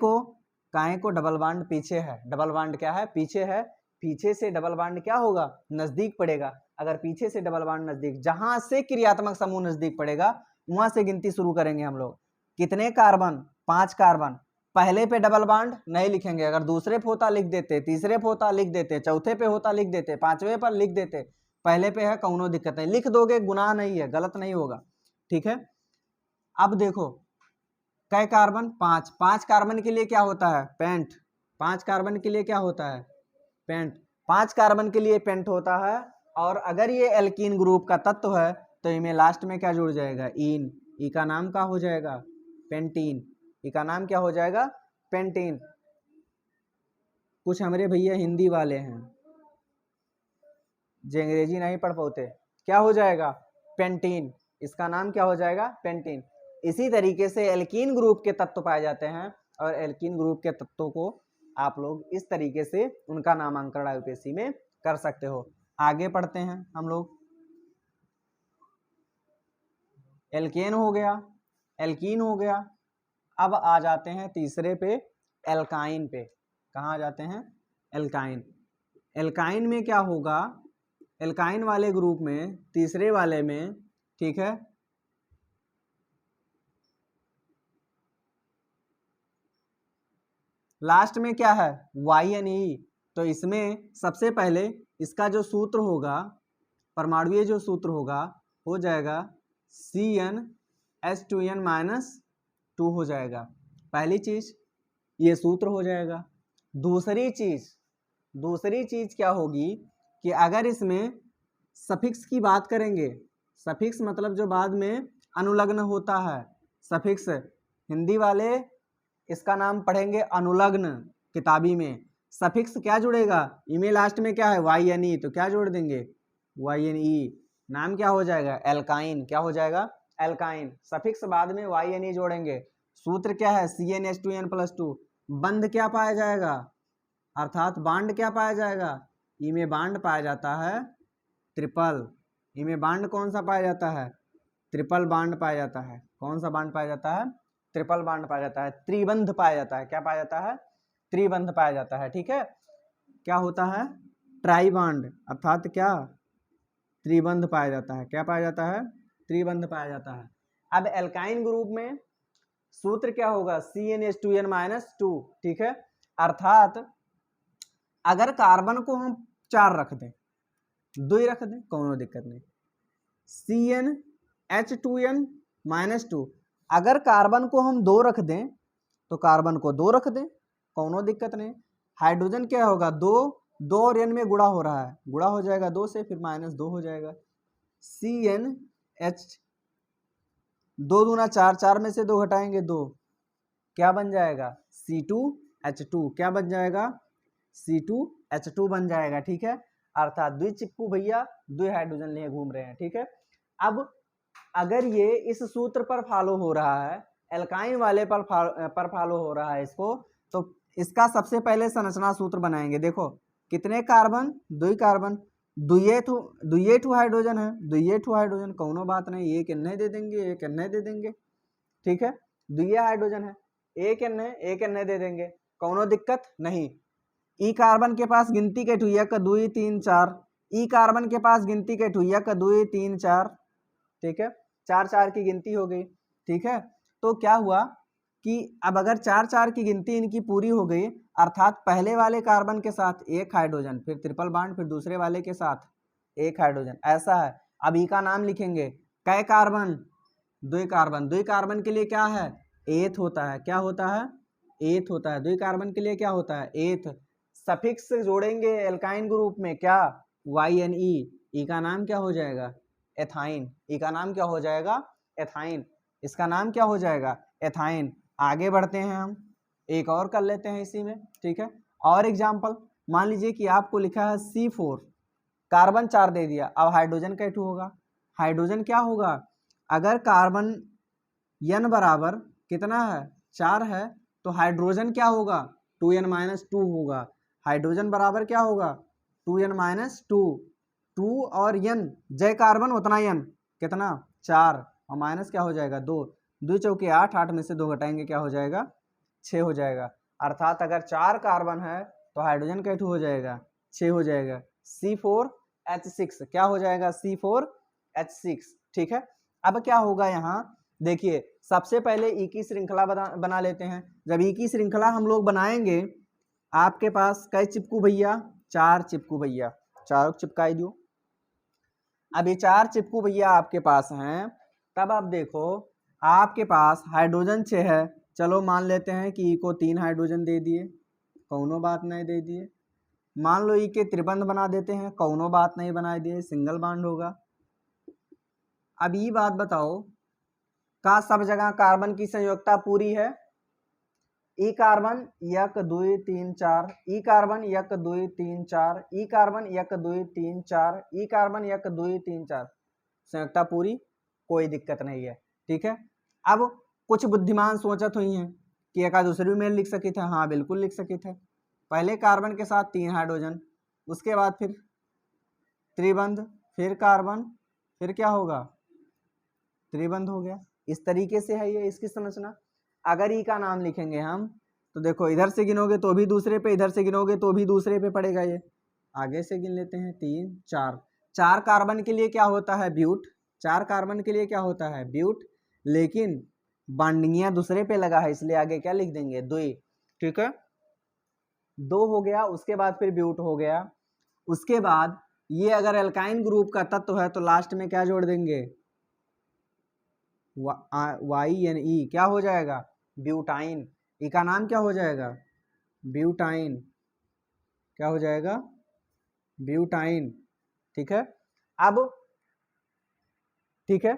को डबल बॉन्ड पीछे है, डबल बॉन्ड क्या है? पीछे है। पीछे से डबल बॉन्ड क्या होगा? नजदीक पड़ेगा। अगर पीछे से डबल बॉन्ड नजदीक, जहां से क्रियात्मक समूह नजदीक पड़ेगा वहां से गिनती शुरू करेंगे हम लोग। कितने कार्बन? 5 कार्बन। पहले पे डबल बॉन्ड नहीं लिखेंगे, अगर दूसरे पे होता लिख देते, तीसरे पे होता लिख देते, चौथे पे होता लिख देते, पांचवे पर लिख देते, पहले पे है कोनो दिक्कत नहीं, लिख दोगे गुनाह नहीं है, गलत नहीं होगा। ठीक है, अब देखो कै कार्बन? 5। 5 कार्बन के लिए क्या होता है? पेंट। 5 कार्बन के लिए क्या होता है? पेंट। 5 कार्बन के लिए पेंट होता है। और अगर ये एल्कीन ग्रुप का तत्व है तो इनमें लास्ट में क्या जुड़ जाएगा? इन। ई का नाम क्या हो जाएगा? पेंटीन। ई का नाम क्या हो जाएगा? पेंटीन। कुछ हमारे भैया हिंदी वाले हैं जो अंग्रेजी नहीं पढ़ पाते, क्या हो जाएगा? पेंटीन। इसका नाम क्या हो जाएगा? पेंटीन। इसी तरीके से एल्कीन ग्रुप के तत्व पाए जाते हैं, और एल्कीन ग्रुप के तत्वों को आप लोग इस तरीके से उनका नामांकन IUPAC में कर सकते हो। आगे पढ़ते हैं हम लोग। एल्केन हो गया, एल्कीन हो गया। अब आ जाते हैं तीसरे पे, एल्काइन पे। कहाँ आ जाते हैं? एल्काइन। एल्काइन में क्या होगा? एल्काइन वाले ग्रुप में, तीसरे वाले में, ठीक है, लास्ट में क्या है? YNE। तो इसमें सबसे पहले इसका जो सूत्र होगा, परमाणुीय जो सूत्र होगा, हो जाएगा CnH2n-2 हो जाएगा। पहली चीज ये सूत्र हो जाएगा। दूसरी चीज क्या होगी कि अगर इसमें सफिक्स की बात करेंगे, सफिक्स मतलब जो बाद में अनुलग्न होता है, सफिक्स, हिंदी वाले इसका नाम पढ़ेंगे अनुलग्न किताबी में। सफिक्स क्या जुड़ेगा? इमें लास्ट में क्या है? YNE। तो क्या जोड़ देंगे? YNE। नाम क्या हो जाएगा? एल्काइन। क्या हो जाएगा? एल्काइन। सफिक्स बाद में YNE जोड़ेंगे। सूत्र क्या है? CnH2n+2। बंध क्या पाया जाएगा? अर्थात बांड क्या पाया जाएगा? इमें बांड पाया जाता है ट्रिपल। इमें बांड कौन सा पाया जाता है? ट्रिपल बांड पाया जाता है। कौन सा बांड पाया जाता है? ट्रिपल बांड पाया जाता है। त्रिबंध पाया जाता है। क्या पाया जाता है? त्रिबंध पाया जाता है। ठीक है, क्या होता है? ट्राई बांड, अर्थात क्या? त्रिबंध पाया जाता है। क्या पाया जाता है? त्रिबंध पाया जाता है। अब एल्काइन ग्रुप में सूत्र क्या होगा? CnH2n-2। ठीक है, अर्थात अगर कार्बन को हम 4 रख दें, 2 ही रख दें, कोनो दिक्कत नहीं। CnH2n-2, अगर कार्बन को हम 2 रख दें तो कार्बन को 2 रख दें, कोनो दिक्कत नहीं। हाइड्रोजन क्या होगा? 2 और n में गुणा हो रहा है, गुणा हो जाएगा 2 से, फिर -2 हो जाएगा। CnH 2 दूना 4, 4 में से 2 घटाएंगे 2, क्या बन जाएगा? C2H2। क्या बन जाएगा? C2H2 बन जाएगा। ठीक है, अर्थात द्विचिपकू भैया 2 हाइड्रोजन लिए घूम रहे हैं। ठीक है, अब अगर ये इस सूत्र पर फॉलो हो रहा है, एल्काइन वाले पर फॉलो हो रहा है इसको, तो इसका सबसे पहले संरचना सूत्र बनाएंगे। देखो कितने कार्बन? 2 कार्बन, दुइये ठू हाइड्रोजन है, दुइये ठू हाइड्रोजन, कोनो बात नहीं, एक एन दे देंगे, एक एन दे देंगे। ठीक है, दुइये हाइड्रोजन है, एक एन दे देंगे, कोनो दिक्कत नहीं। ई कार्बन के पास गिनती के ठुइया का 2 3 4, ई कार्बन के पास गिनती के ठुइया का 2 3 4। ठीक है, 4 4 की गिनती हो गई। ठीक है, तो क्या हुआ कि अब अगर 4 4 की गिनती इनकी पूरी हो गई, अर्थात पहले वाले कार्बन के साथ एक हाइड्रोजन, फिर ट्रिपल बॉन्ड, फिर दूसरे वाले के साथ एक हाइड्रोजन, ऐसा है। अब ई का नाम लिखेंगे, कै कार्बन? 2 कार्बन। 2 कार्बन के लिए क्या है? एथ होता है। क्या होता है? एथ होता है। 2 कार्बन के लिए क्या होता है? एथ। सफिक्स जोड़ेंगे एल्काइन ग्रुप में, क्या? YNE। ई का नाम क्या हो जाएगा? एथाइन। ई का नाम क्या हो जाएगा? एथाइन। इसका नाम क्या हो जाएगा? एथाइन। आगे बढ़ते हैं, हम एक और कर लेते हैं इसी में। ठीक है, और एग्जाम्पल, मान लीजिए कि आपको लिखा है C4, कार्बन 4 दे दिया। अब हाइड्रोजन का 2 होगा। हाइड्रोजन क्या होगा? अगर कार्बन n बराबर कितना है? 4 है, तो हाइड्रोजन क्या होगा? 2n-2 होगा। हाइड्रोजन बराबर क्या होगा? 2n-2। 2 और n, जय कार्बन उतना n, कितना? 4, और माइनस क्या हो जाएगा? 2। 2 चौके 8, 8 में से 2 घटाएंगे, क्या हो जाएगा? 6 हो जाएगा। अर्थात अगर 4 कार्बन है तो हाइड्रोजन का 2 हो जाएगा, 6 हो जाएगा। C4H6। क्या हो जाएगा? C4H6। ठीक है, अब क्या होगा यहाँ? देखिए, सबसे पहले ई की श्रृंखला बना लेते हैं। जब ई की श्रृंखला हम लोग बनाएंगे, आपके पास कई चिपकू भैया? 4 चिपकू भैया, 4 चिपकाई दो। अब ये 4 चिपकू भैया आपके पास हैं, तब आप देखो आपके पास हाइड्रोजन 6 है। चलो मान लेते हैं कि ई को 3 हाइड्रोजन दे दिए, कौनो बात नहीं, दे दिए। मान लो ई के त्रिबंध बना देते हैं, कौनो बात नहीं, बना दिए, सिंगल बॉन्ड होगा। अब ये बात बताओ, का सब जगह कार्बन की संयोजकता पूरी है? ई कार्बन 1 2 3 4, ई कार्बन 1 2 3 4, ई कार्बन 1 2 3 4, ई कार्बन 1 2 3 4, संयोजकता पूरी, कोई दिक्कत नहीं है। ठीक है, अब कुछ बुद्धिमान सोचत हुई हैं कि एक दूसरे में लिख सकी थे। हाँ बिल्कुल लिख सकी थे। पहले कार्बन के साथ 3 हाइड्रोजन, उसके बाद फिर त्रिबंध, फिर कार्बन, फिर क्या होगा? त्रिबंध हो गया। इस तरीके से है ये इसकी संरचना। अगर ई का नाम लिखेंगे हम तो देखो इधर से गिनोगे तो भी दूसरे पे, इधर से गिनोगे तो भी दूसरे पे पड़ेगा। ये आगे से गिन लेते हैं 3 4। 4 कार्बन के लिए क्या होता है ब्यूट, 4 कार्बन के लिए क्या होता है ब्यूट, लेकिन बांडिंगिया दूसरे पे लगा है इसलिए आगे क्या लिख देंगे 2। ठीक है, 2 हो गया। उसके बाद फिर ब्यूट हो गया। उसके बाद ये अगर एल्काइन ग्रुप का तत्व है तो लास्ट में क्या जोड़ देंगे YNE, क्या हो जाएगा ब्यूटाइन। ई का नाम क्या हो जाएगा ब्यूटाइन, क्या हो जाएगा ब्यूटाइन। ठीक है, अब ठीक है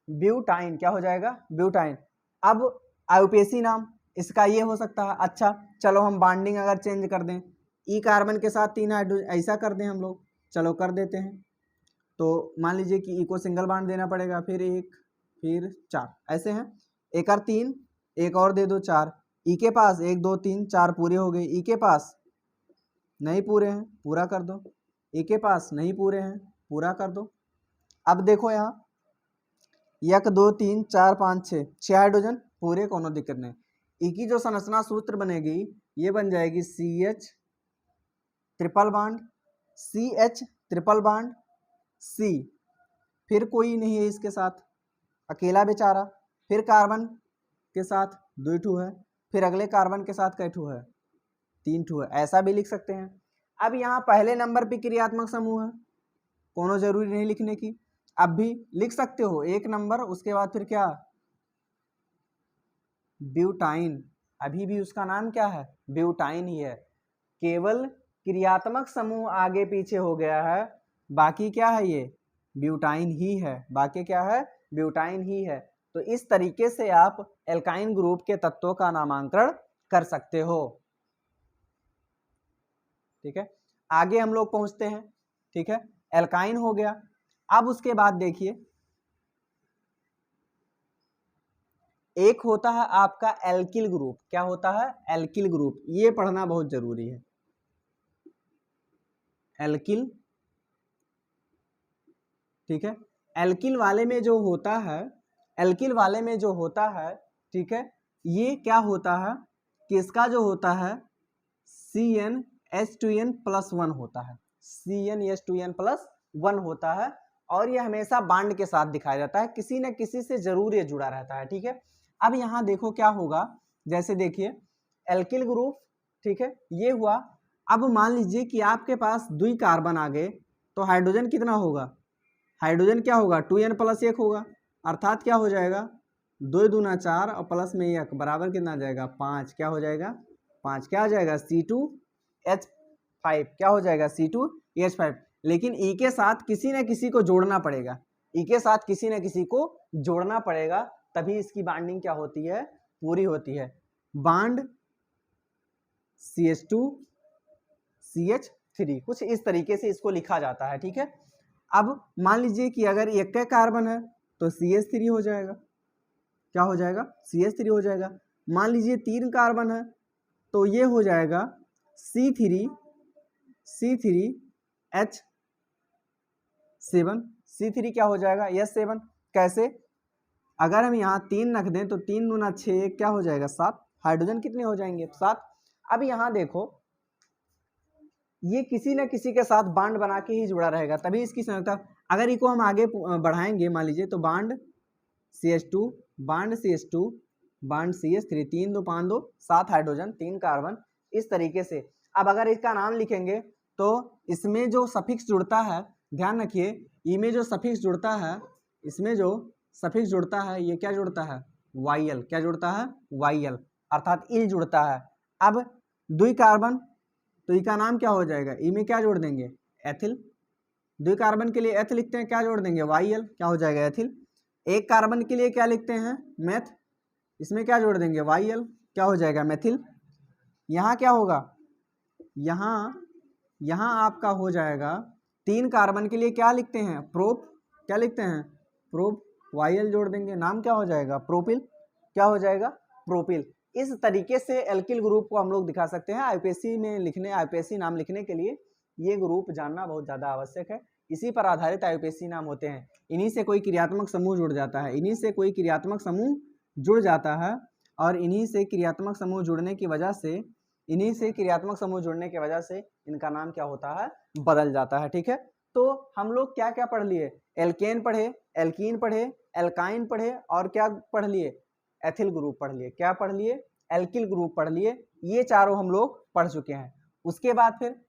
ब्यूटाइन क्या हो जाएगा ब्यूटाइन। अब आईयूपीएसी नाम इसका ये हो सकता है। अच्छा चलो हम बाइंडिंग अगर चेंज कर दें, ई कार्बन के साथ 3 हाइड्रोजन ऐसा कर दें हम लोग, चलो कर देते हैं। तो मान लीजिए कि ई को सिंगल बांड देना पड़ेगा, फिर 1 फिर 4 ऐसे हैं, 1 और 3 एक और दे दो 4। ई के पास 1 2 3 4 पूरे हो गए, ई के पास नहीं पूरे हैं पूरा कर दो, ई के पास नहीं पूरे हैं पूरा कर दो। अब देखो यहाँ 1 2 3 4 5 6 हाइड्रोजन पूरे, कोनो दिक्कत नहीं। ई की जो संरचना सूत्र बनेगी ये बन जाएगी CH triple bond CH triple bond C, फिर कोई नहीं है इसके साथ, अकेला बेचारा। फिर कार्बन के साथ 2 ठू है, फिर अगले कार्बन के साथ कै ठू है 3 ठू है, ऐसा भी लिख सकते हैं। अब यहाँ पहले नंबर पे क्रियात्मक समूह है, कोनो जरूरी नहीं लिखने की, अब भी लिख सकते हो 1 नंबर, उसके बाद फिर क्या ब्यूटाइन, अभी भी उसका नाम क्या है ब्यूटाइन ही है, केवल क्रियात्मक समूह आगे पीछे हो गया है, बाकी क्या है ये ब्यूटाइन ही है, बाकी क्या है ब्यूटाइन ही है। तो इस तरीके से आप एल्काइन ग्रुप के तत्वों का नामांकन कर सकते हो। ठीक है, आगे हम लोग पहुंचते हैं। ठीक है, एल्काइन हो गया। अब उसके बाद देखिए एक होता है आपका एल्किल ग्रुप, क्या होता है एल्किल ग्रुप, ये पढ़ना बहुत जरूरी है। एल्किल, ठीक है, एल्किल वाले में जो होता है, एल्किल वाले में जो होता है, ठीक है, ये क्या होता है कि इसका जो होता है CnH2n+1 होता है, CnH2n+1 होता है, और ये हमेशा बांड के साथ दिखाया जाता है, किसी न किसी से जरूर ये जुड़ा रहता है। ठीक है, अब यहाँ देखो क्या होगा, जैसे देखिए एल्किल ग्रुप, ठीक है, ये हुआ। अब मान लीजिए कि आपके पास 2 कार्बन आ गए, तो हाइड्रोजन कितना होगा, हाइड्रोजन क्या होगा 2n+1 होगा, अर्थात क्या हो जाएगा 2 दूना 4 और प्लस में 1 बराबर कितना आ जाएगा 5, क्या हो जाएगा 5, क्या हो जाएगा C2H5, क्या हो जाएगा C2H5। लेकिन ई के साथ किसी न किसी को जोड़ना पड़ेगा, ई के साथ किसी न किसी को जोड़ना पड़ेगा, तभी इसकी बाइंडिंग क्या होती है पूरी होती है। बांड CH2 CH3, कुछ इस तरीके से इसको लिखा जाता है। ठीक है, अब मान लीजिए कि अगर एक का कार्बन है तो CH3 हो जाएगा, क्या हो जाएगा CH3 हो जाएगा। मान लीजिए 3 कार्बन है तो ये हो जाएगा C3H7, C3 क्या हो जाएगा H7। कैसे, अगर हम यहाँ 3 रख दें तो 3 दूना 6 क्या हो जाएगा 7, हाइड्रोजन कितने हो जाएंगे 7। अब यहाँ देखो ये किसी न किसी के साथ बांड बना के ही जुड़ा रहेगा, तभी इसकी संरचना। अगर इसको हम आगे बढ़ाएंगे मान लीजिए तो bond CH2 bond CH2 bond CH3, 3 2 5 2 7 hydrogen 3 carbon, इस तरीके से। अब अगर इसका नाम लिखेंगे तो इसमें जो सफिक्स जुड़ता है, ध्यान रखिए ई में जो सफिक्स जुड़ता है, इसमें जो सफिक्स जुड़ता है ये क्या जुड़ता है YL, क्या जुड़ता है YL, अर्थात इल जुड़ता है। अब 2 कार्बन तो ई का नाम क्या हो जाएगा, ई में क्या जोड़ देंगे एथिल, 2 कार्बन के लिए एथ लिखते हैं, क्या जोड़ देंगे YL, क्या हो जाएगा एथिल। 1 कार्बन के लिए क्या लिखते हैं मेथ, इसमें क्या जोड़ देंगे YL, क्या हो जाएगा मेथिल। यहाँ क्या होगा, यहाँ आपका हो जाएगा 3 कार्बन के लिए क्या लिखते हैं प्रोप, क्या लिखते हैं प्रोप, YL जोड़ देंगे, नाम क्या हो जाएगा प्रोपिल, क्या हो जाएगा प्रोपिल। इस तरीके से एल्किल ग्रुप को हम लोग दिखा सकते हैं। आईपीएससी में लिखने, आईपीएससी नाम लिखने के लिए ये ग्रुप जानना बहुत ज़्यादा आवश्यक है, इसी पर आधारित आईपीएससी नाम होते हैं। इन्हीं से कोई क्रियात्मक समूह जुड़ जाता है, इन्हीं से कोई क्रियात्मक समूह जुड़ जाता है और इन्हीं से क्रियात्मक समूह जुड़ने की वजह से इनका नाम क्या होता है, बदल जाता है। ठीक है, तो हम लोग क्या क्या पढ़ लिए, एल्केन पढ़े, एल्कीन पढ़े, एल्काइन पढ़े और क्या पढ़ लिए, एथिल ग्रुप पढ़ लिए। क्या पढ़ लिए, एल्किल ग्रुप पढ़ लिए। ये चारों हम लोग पढ़ चुके हैं। उसके बाद फिर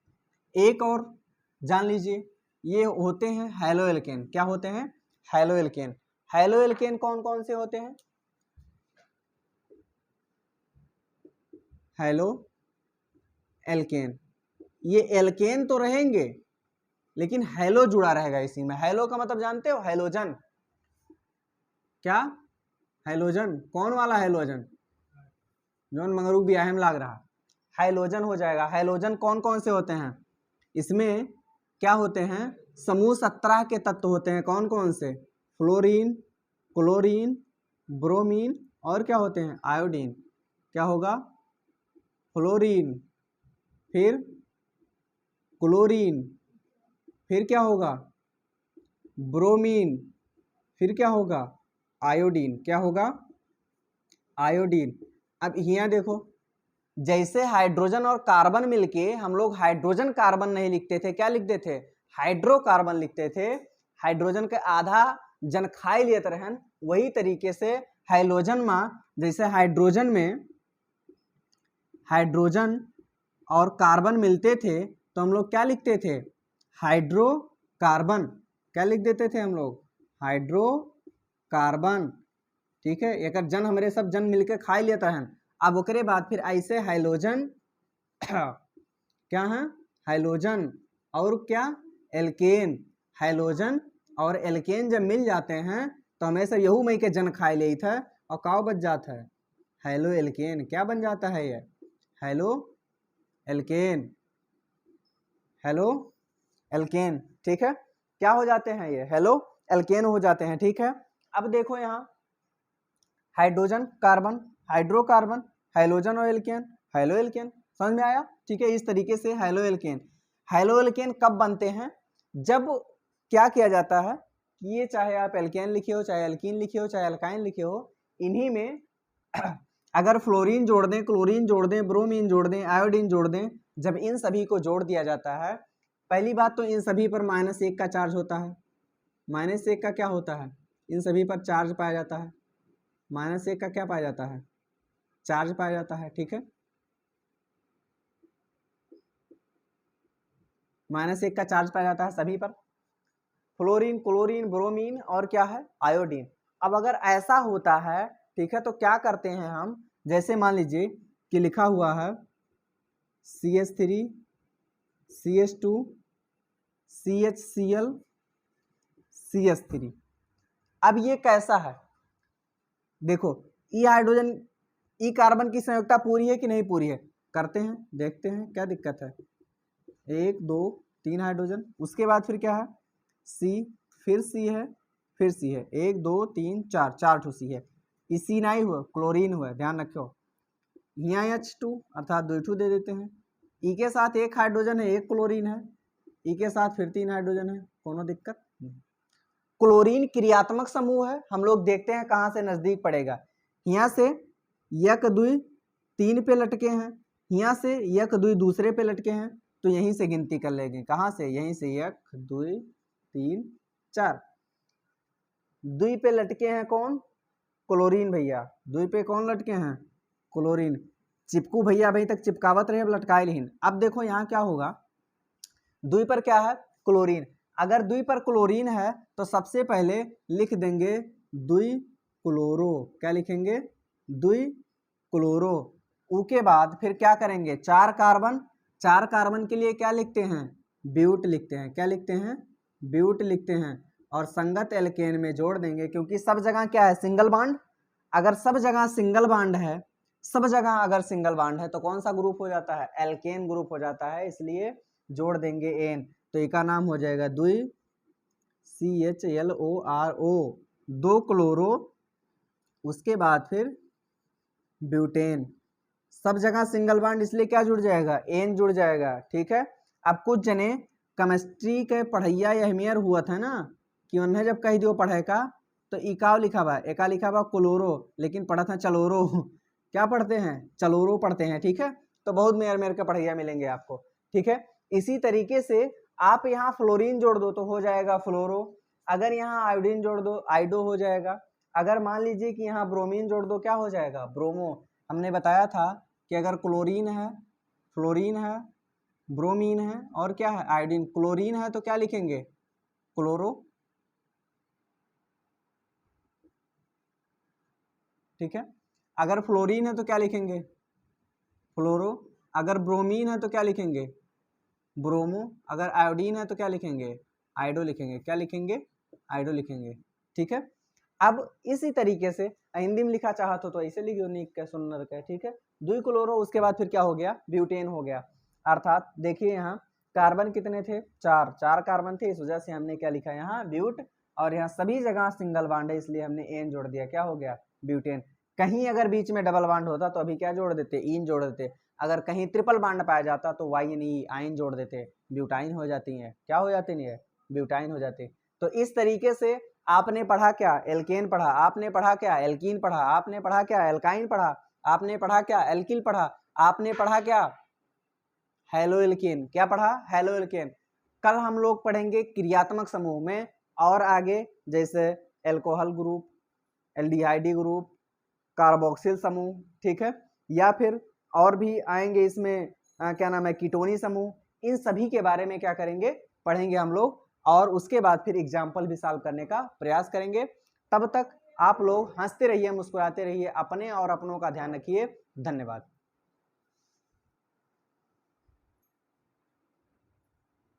एक और जान लीजिए, ये होते हैं हैलोएल्केन। क्या होते हैं, हैलोएल्केन। हैलोएल्केन कौन कौन से होते हैं, हैलो एल्केन। ये एल्केन तो रहेंगे लेकिन हैलो जुड़ा रहेगा इसी में। हैलो का मतलब जानते हो, हैलोजन। क्या, हैलोजन। कौन वाला हैलोजन, जौन मंगरू ब्याह में लाग रहा, हैलोजन हो जाएगा। हैलोजन कौन कौन से होते हैं, इसमें क्या होते हैं, समूह 17 के तत्व होते हैं। कौन कौन से, फ्लोरीन, क्लोरीन, ब्रोमीन और क्या होते हैं, आयोडीन। क्या होगा, फ्लोरीन, फिर क्लोरीन, फिर क्या होगा, ब्रोमीन, फिर क्या होगा, आयोडीन। क्या होगा, आयोडीन। अब यहाँ देखो, जैसे हाइड्रोजन और कार्बन मिलके हम लोग हाइड्रोजन कार्बन नहीं लिखते थे, क्या लिखते थे, हाइड्रोकार्बन लिखते थे। हाइड्रोजन के आधा जन खाई लेते रहन, वही तरीके से हैलोजन में, जैसे हाइड्रोजन में हाइड्रोजन और कार्बन मिलते थे तो हम लोग क्या लिखते थे, हाइड्रोकार्बन। क्या लिख देते थे हम लोग, हाइड्रोकार्बन। ठीक है, एक जन हमारे सब जन मिलके खा लेता है। अब ओकरे बाद फिर ऐसे हैलोजन क्या है, हैलोजन और क्या, एल्केन। हैलोजन और एल्केन जब मिल जाते हैं तो हमेशा यहू मई के जन खाए ले था और का बच जाता है, हैलो एल्केन। क्या बन जाता है ये, हैलो एल्केन, हेलो एल्केन। ठीक है, क्या हो जाते हैं ये, हेलो एल्केन हो जाते हैं। ठीक है, अब देखो यहाँ हाइड्रोजन कार्बन, हाइड्रोकार्बन, हैलोजन और एल्केन, हैलो एल्केन। समझ में आया। ठीक है, इस तरीके से हैलो एल्केन। हैलो एल्केन कब बनते हैं, जब क्या किया जाता है कि ये चाहे आप एल्केन लिखे हो, चाहे एल्कीन लिखे हो, चाहे एल्काइन लिखे हो, इन्हीं में अगर फ्लोरीन जोड़ दें, क्लोरीन जोड़ दें, ब्रोमीन जोड़ दें, आयोडीन जोड़ दें, जब इन सभी को जोड़ दिया जाता है, पहली बात तो इन सभी पर -1 का चार्ज होता है। -1 का क्या होता है, इन सभी पर चार्ज पाया जाता है। -1 का क्या पाया जाता है, चार्ज पाया जाता है। ठीक है, -1 का चार्ज पाया जाता है सभी पर, फ्लोरीन, क्लोरीन, ब्रोमीन और क्या है, आयोडीन। अब अगर ऐसा होता है, ठीक है, तो क्या करते हैं हम, जैसे मान लीजिए कि लिखा हुआ है CH3 CH2 CHCl CH3। अब ये कैसा है, देखो ई हाइड्रोजन ई कार्बन की संयोजकता पूरी है कि नहीं पूरी है, करते हैं, देखते हैं क्या दिक्कत है। 1 2 3 हाइड्रोजन, उसके बाद फिर क्या है, C, फिर C है, फिर C है, 1 2 3 4, 4 ठो C है। इसी नहीं हुआ, क्लोरीन हुआ, ध्यान रखो। यहाँ H2 अर्थात 2 ठो दे देते हैं। ई के साथ एक हाइड्रोजन है, एक क्लोरीन है, ई के साथ फिर 3 हाइड्रोजन है, कोनो दिक्कत नहीं। क्लोरीन क्रियात्मक समूह है, हम लोग देखते हैं कहाँ से नजदीक पड़ेगा। यहाँ से 1 2 3 पे लटके हैं, यहाँ से 1 2 दूसरे पे लटके हैं, तो यहीं से गिनती कर लेंगे। कहाँ से, यहीं से 1 2 3 4। 2 पे लटके हैं कौन, क्लोरीन भैया। 2 पे कौन लटके हैं, क्लोरीन। चिपकू भैया अभी तक चिपकावत रहे, अब लटकाए लेकिन। अब देखो यहाँ क्या होगा, 2 पर क्या है, क्लोरीन। अगर 2 पर क्लोरीन है तो सबसे पहले लिख देंगे 2 क्लोरो। क्या लिखेंगे, 2 क्लोरो। ऊ के बाद फिर क्या करेंगे, 4 कार्बन। 4 कार्बन के लिए क्या लिखते हैं, ब्यूट लिखते हैं। क्या लिखते हैं, ब्यूट लिखते हैं। और संगत एल्केन में जोड़ देंगे, क्योंकि सब जगह क्या है, सिंगल बॉन्ड। अगर सब जगह सिंगल बॉन्ड है, सब जगह अगर सिंगल बॉन्ड है तो कौन सा ग्रुप हो जाता है, एल्केन ग्रुप हो जाता है। इसलिए जोड़ देंगे एन, तो इसका नाम हो जाएगा 2 CHLORO, 2 क्लोरो। उसके बाद फिर ब्यूटेन। सब जगह सिंगल बॉन्ड, इसलिए क्या जुड़ जाएगा, एन जुड़ जाएगा। ठीक है, अब कुछ जने केमिस्ट्री के पढ़ैया या हमियर हुआ था ना, कि उन्हें जब कह दियो पढ़े का तो इकाव लिखा हुआ, एका लिखा हुआ क्लोरो, लेकिन पढ़ा था चलोरो। क्या पढ़ते हैं, चलोरो पढ़ते हैं, ठीक है। तो बहुत मेयर मेयर के पढ़ैया मिलेंगे आपको, ठीक है। इसी तरीके से आप यहाँ फ्लोरीन जोड़ दो तो हो जाएगा फ्लोरो, अगर यहाँ आयोडीन जोड़ दो आइडो हो जाएगा, अगर मान लीजिए कि यहाँ ब्रोमीन जोड़ दो क्या हो जाएगा, ब्रोमो। हमने बताया था कि अगर क्लोरीन है, फ्लोरीन है, ब्रोमीन है और क्या है, आयोडीन। क्लोरीन है तो क्या लिखेंगे, क्लोरो, ठीक है। अगर फ्लोरीन है तो क्या लिखेंगे, फ्लोरो। अगर ब्रोमीन है तो क्या लिखेंगे, ब्रोमो। अगर आयोडीन है तो क्या लिखेंगे, आइडो लिखेंगे। क्या लिखेंगे, आइडो लिखेंगे, ठीक है। अब इसी तरीके से हिंदी में लिखा चाहत हो तो ऐसे लिखियो, निक के सुन्नर के, ठीक है। दुई क्लोरो, उसके बाद फिर क्या हो गया, ब्यूटेन हो गया। अर्थात देखिए यहाँ कार्बन कितने थे, चार, चार कार्बन थे, इस वजह से हमने क्या लिखा यहाँ ब्यूट, और यहाँ सभी जगह सिंगल बाड है इसलिए हमने एन जोड़ दिया, क्या हो गया, ब्यूटेन। कहीं अगर बीच में डबल बाड होता तो अभी क्या जोड़ देते, इन जोड़ देते। अगर कहीं ट्रिपल बाड पाया जाता तो वाई एन ई आइन जोड़ देते, ब्यूटाइन हो जाती है, क्या हो जाती है, ब्यूटाइन हो जाती। तो इस तरीके से आपने पढ़ा क्या, एल्केन पढ़ा, आपने पढ़ा क्या, एल्कीन पढ़ा, आपने पढ़ा क्या, एल्काइन पढ़ा, आपने पढ़ा क्या, एल्किल पढ़ा, आपने पढ़ा क्या, हेलो एल्केन। क्या पढ़ा, हेलो एल्केन। कल हम लोग पढ़ेंगे क्रियात्मक समूह में और आगे, जैसे alcohol group, aldehyde group, carboxyl समूह, ठीक है, या फिर और भी आएंगे इसमें क्या नाम है, कीटोनी समूह। इन सभी के बारे में क्या करेंगे, पढ़ेंगे हम लोग, और उसके बाद फिर एग्जाम्पल भी सॉल्व करने का प्रयास करेंगे। तब तक आप लोग हंसते रहिए, मुस्कुराते रहिए, अपने और अपनों का ध्यान रखिए। धन्यवाद।